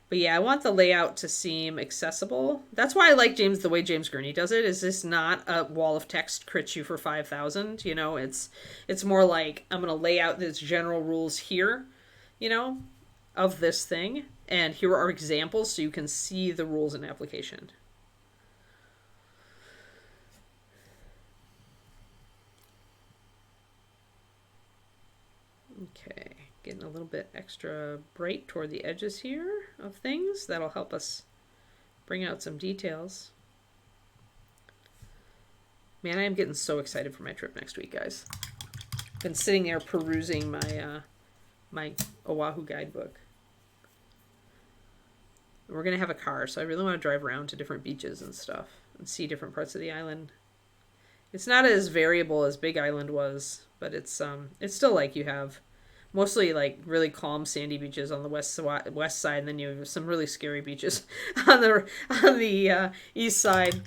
S1: But yeah, I want the layout to seem accessible. That's why I like the way James Gurney does it. Is this not a wall of text crits you for 5,000? It's more like I'm going to lay out these general rules here, of this thing. And here are examples so you can see the rules in application. Okay. Getting a little bit extra bright toward the edges here of things. That'll help us bring out some details. Man, I am getting so excited for my trip next week, guys. Been sitting there perusing my Oahu guidebook. We're going to have a car, so I really want to drive around to different beaches and stuff and see different parts of the island. It's not as variable as Big Island was, but it's still like you have mostly like really calm sandy beaches on the west side, and then you have some really scary beaches on the east side.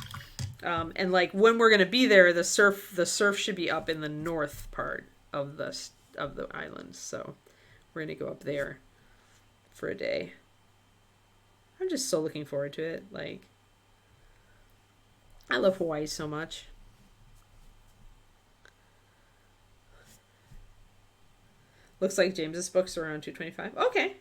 S1: And like when we're gonna be there, the surf should be up in the north part of the island. So we're gonna go up there for a day. I'm just so looking forward to it. Like, I love Hawaii so much. Looks like James's books are around 225. Okay.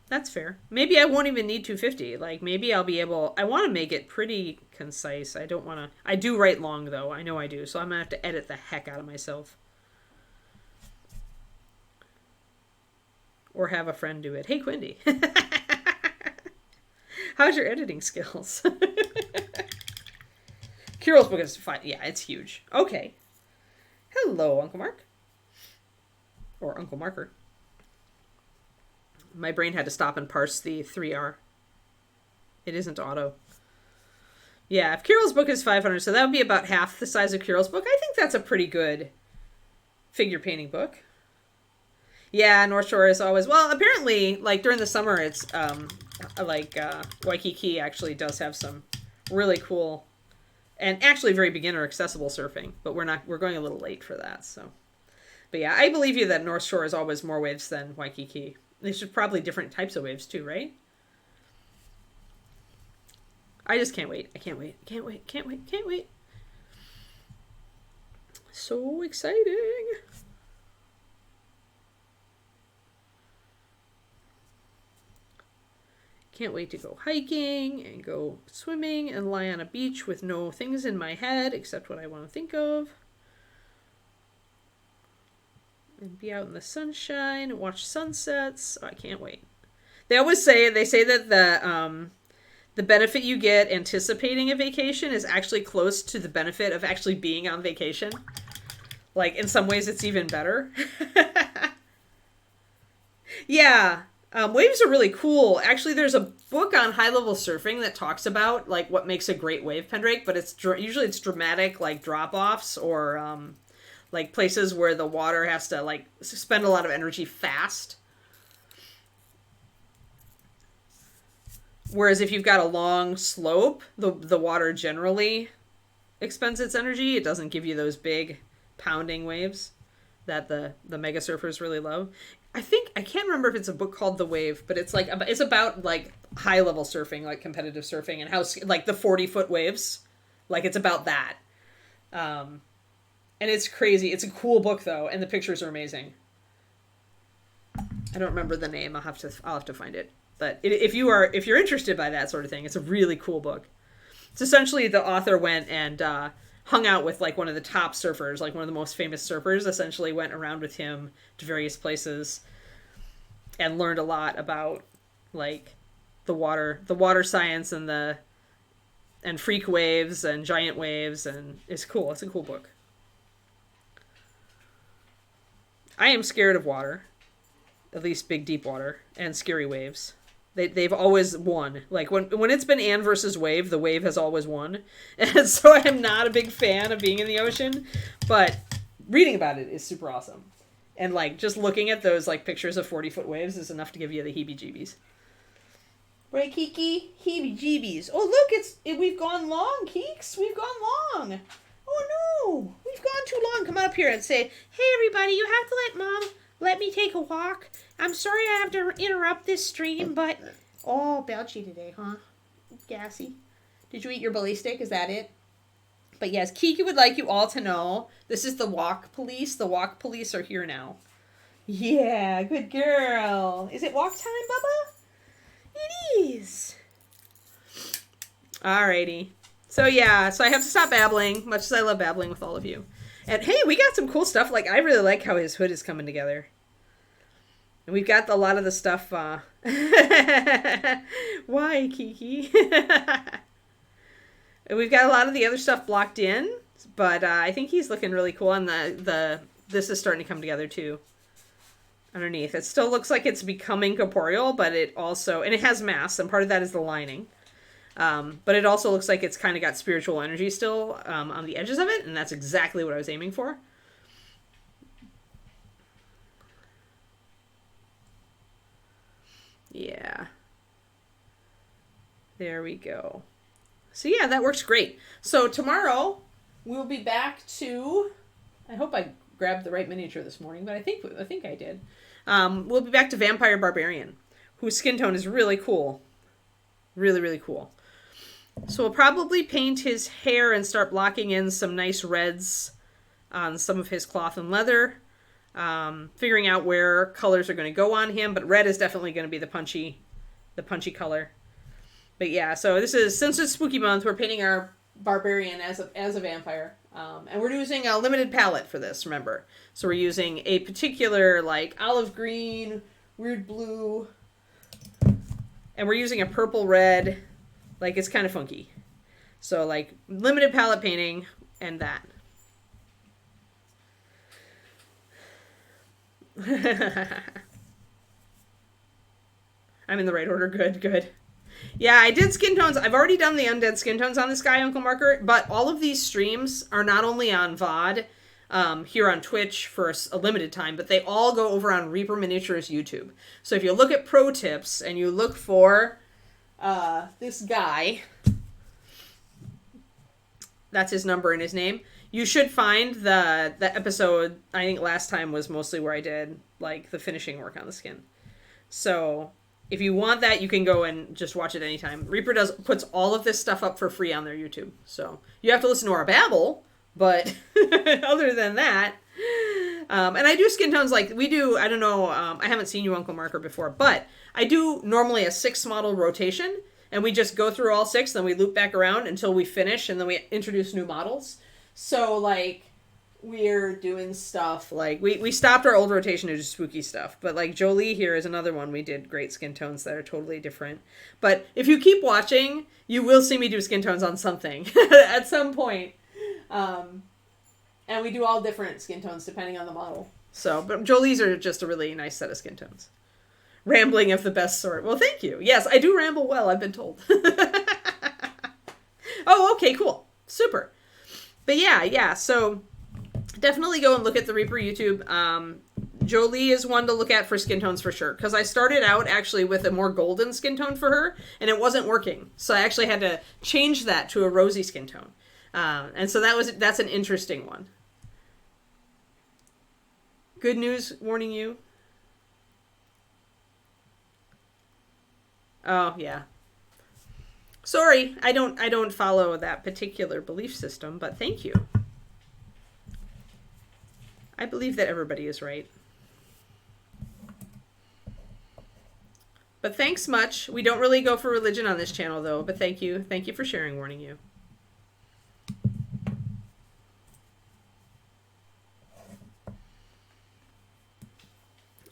S1: That's fair. Maybe I won't even need 250. Like, maybe I'll be able... I want to make it pretty concise. I don't want to... I do write long, though. I know I do. So I'm going to have to edit the heck out of myself. Or have a friend do it. Hey, Quindy. How's your editing skills? Kirill's book is fine. Yeah, it's huge. Okay. Hello, Uncle Mark. Or Uncle Marker. My brain had to stop and parse the 3R. It isn't auto. Yeah, if Carol's book is 500, so that would be about half the size of Carol's book. I think that's a pretty good figure painting book. Yeah, North Shore is always... Well, apparently, like, during the summer, it's, Waikiki actually does have some really cool and actually very beginner accessible surfing, but we're going a little late for that, so... But yeah, I believe you that North Shore is always more waves than Waikiki. There's probably different types of waves too, right? I just can't wait. I can't wait. Can't wait. Can't wait. Can't wait. So exciting. Can't wait to go hiking and go swimming and lie on a beach with no things in my head except what I want to think of. And be out in the sunshine and watch sunsets. Oh, I can't wait. They say that the benefit you get anticipating a vacation is actually close to the benefit of actually being on vacation. Like, in some ways, it's even better. Yeah. Waves are really cool. Actually, there's a book on high-level surfing that talks about, like, what makes a great wave pendrake, but usually it's dramatic, like, drop-offs or... like places where the water has to like spend a lot of energy fast. Whereas if you've got a long slope, the water generally expends its energy. It doesn't give you those big pounding waves that the mega surfers really love. I can't remember if it's a book called The Wave, but it's about like high level surfing, like competitive surfing, and how like the 40-foot waves, like it's about that. And it's crazy. It's a cool book though, and the pictures are amazing. I don't remember the name. I'll have to find it. But if you're interested by that sort of thing, it's a really cool book. It's essentially the author went and hung out with like one of the top surfers, like one of the most famous surfers. Essentially, went around with him to various places and learned a lot about like the water science and freak waves and giant waves, and it's cool. It's a cool book. I am scared of water, at least big deep water, and scary waves. They've always won. Like when it's been Anne versus Wave, the wave has always won. And so I am not a big fan of being in the ocean, but reading about it is super awesome. And like just looking at those like pictures of 40-foot waves is enough to give you the heebie-jeebies. Right, Kiki? Heebie-jeebies. Oh, look, we've gone long, Keeks. We've gone long. Oh no, we've gone too long. Come up here and say, hey everybody, you have to let me take a walk. I'm sorry I have to interrupt this stream, but... Oh, belchy today, huh? Gassy. Did you eat your belly steak? Is that it? But yes, Kiki would like you all to know, this is the walk police. The walk police are here now. Yeah, good girl. Is it walk time, Bubba? It is. Alrighty. So yeah, so I have to stop babbling, much as I love babbling with all of you. And hey, we got some cool stuff. Like, I really like how his hood is coming together. And we've got a lot of the stuff, Why, Kiki? And we've got a lot of the other stuff blocked in, but I think he's looking really cool. And this is starting to come together too. Underneath. It still looks like it's becoming corporeal, but it also, and it has mass, and part of that is the lining. But it also looks like it's kind of got spiritual energy still on the edges of it, and that's exactly what I was aiming for. Yeah. There we go. So yeah, that works great. So tomorrow we'll be back to, I hope I grabbed the right miniature this morning, but I think I did. We'll be back to Vampire Barbarian, whose skin tone is really cool. Really, really cool. So we'll probably paint his hair and start blocking in some nice reds on some of his cloth and leather. Figuring out where colors are going to go on him, but red is definitely going to be the punchy color. But yeah, so since it's spooky month, we're painting our barbarian as a vampire. And we're using a limited palette for this, remember. So we're using a particular like olive green, weird blue, and we're using a purple red. Like, it's kind of funky. So, like, limited palette painting and that. I'm in the right order. Good, good. Yeah, I did skin tones. I've already done the undead skin tones on this guy, Uncle Marker, but all of these streams are not only on VOD here on Twitch for a limited time, but they all go over on Reaper Miniatures YouTube. So if you look at pro tips and you look for this guy, that's his number and his name, you should find the episode. I think last time was mostly where I did like the finishing work on the skin. So if you want that, you can go and just watch it anytime. Reaper puts all of this stuff up for free on their YouTube. So you have to listen to our babble, but other than that, and I do skin tones like we do. I don't know. I haven't seen you, Uncle Marker, before, but I do normally a 6 model rotation, and we just go through all 6, then we loop back around until we finish, and then we introduce new models. So like we're doing stuff like we stopped our old rotation to do spooky stuff, but like Jolie here is another one we did great skin tones that are totally different. But if you keep watching, you will see me do skin tones on something at some point. And we do all different skin tones depending on the model. So, but Jolie's are just a really nice set of skin tones. Rambling of the best sort. Well, thank you. Yes, I do ramble well, I've been told. Oh, okay, cool. Super. But yeah, so definitely go and look at the Reaper YouTube. Jolie is one to look at for skin tones for sure. Because I started out actually with a more golden skin tone for her, and it wasn't working. So I actually had to change that to a rosy skin tone. And so that's an interesting one. Good news, warning you. Oh, yeah. Sorry, I don't follow that particular belief system, but thank you. I believe that everybody is right. But thanks much. We don't really go for religion on this channel, though, but thank you. Thank you for sharing, warning you.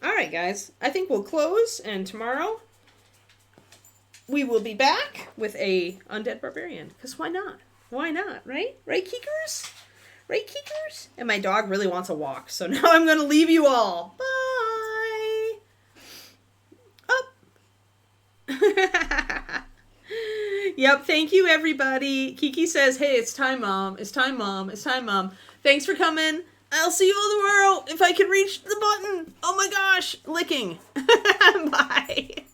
S1: All right, guys. I think we'll close, and tomorrow we will be back with a Undead Barbarian. Because why not? Why not, right? Right, Keekers? Right, Keekers? And my dog really wants a walk, so now I'm going to leave you all. Bye! Up! Yep, thank you, everybody. Kiki says, hey, it's time, Mom. It's time, Mom. It's time, Mom. Thanks for coming. I'll see you all tomorrow if I can reach the button. Oh my gosh, licking. Bye.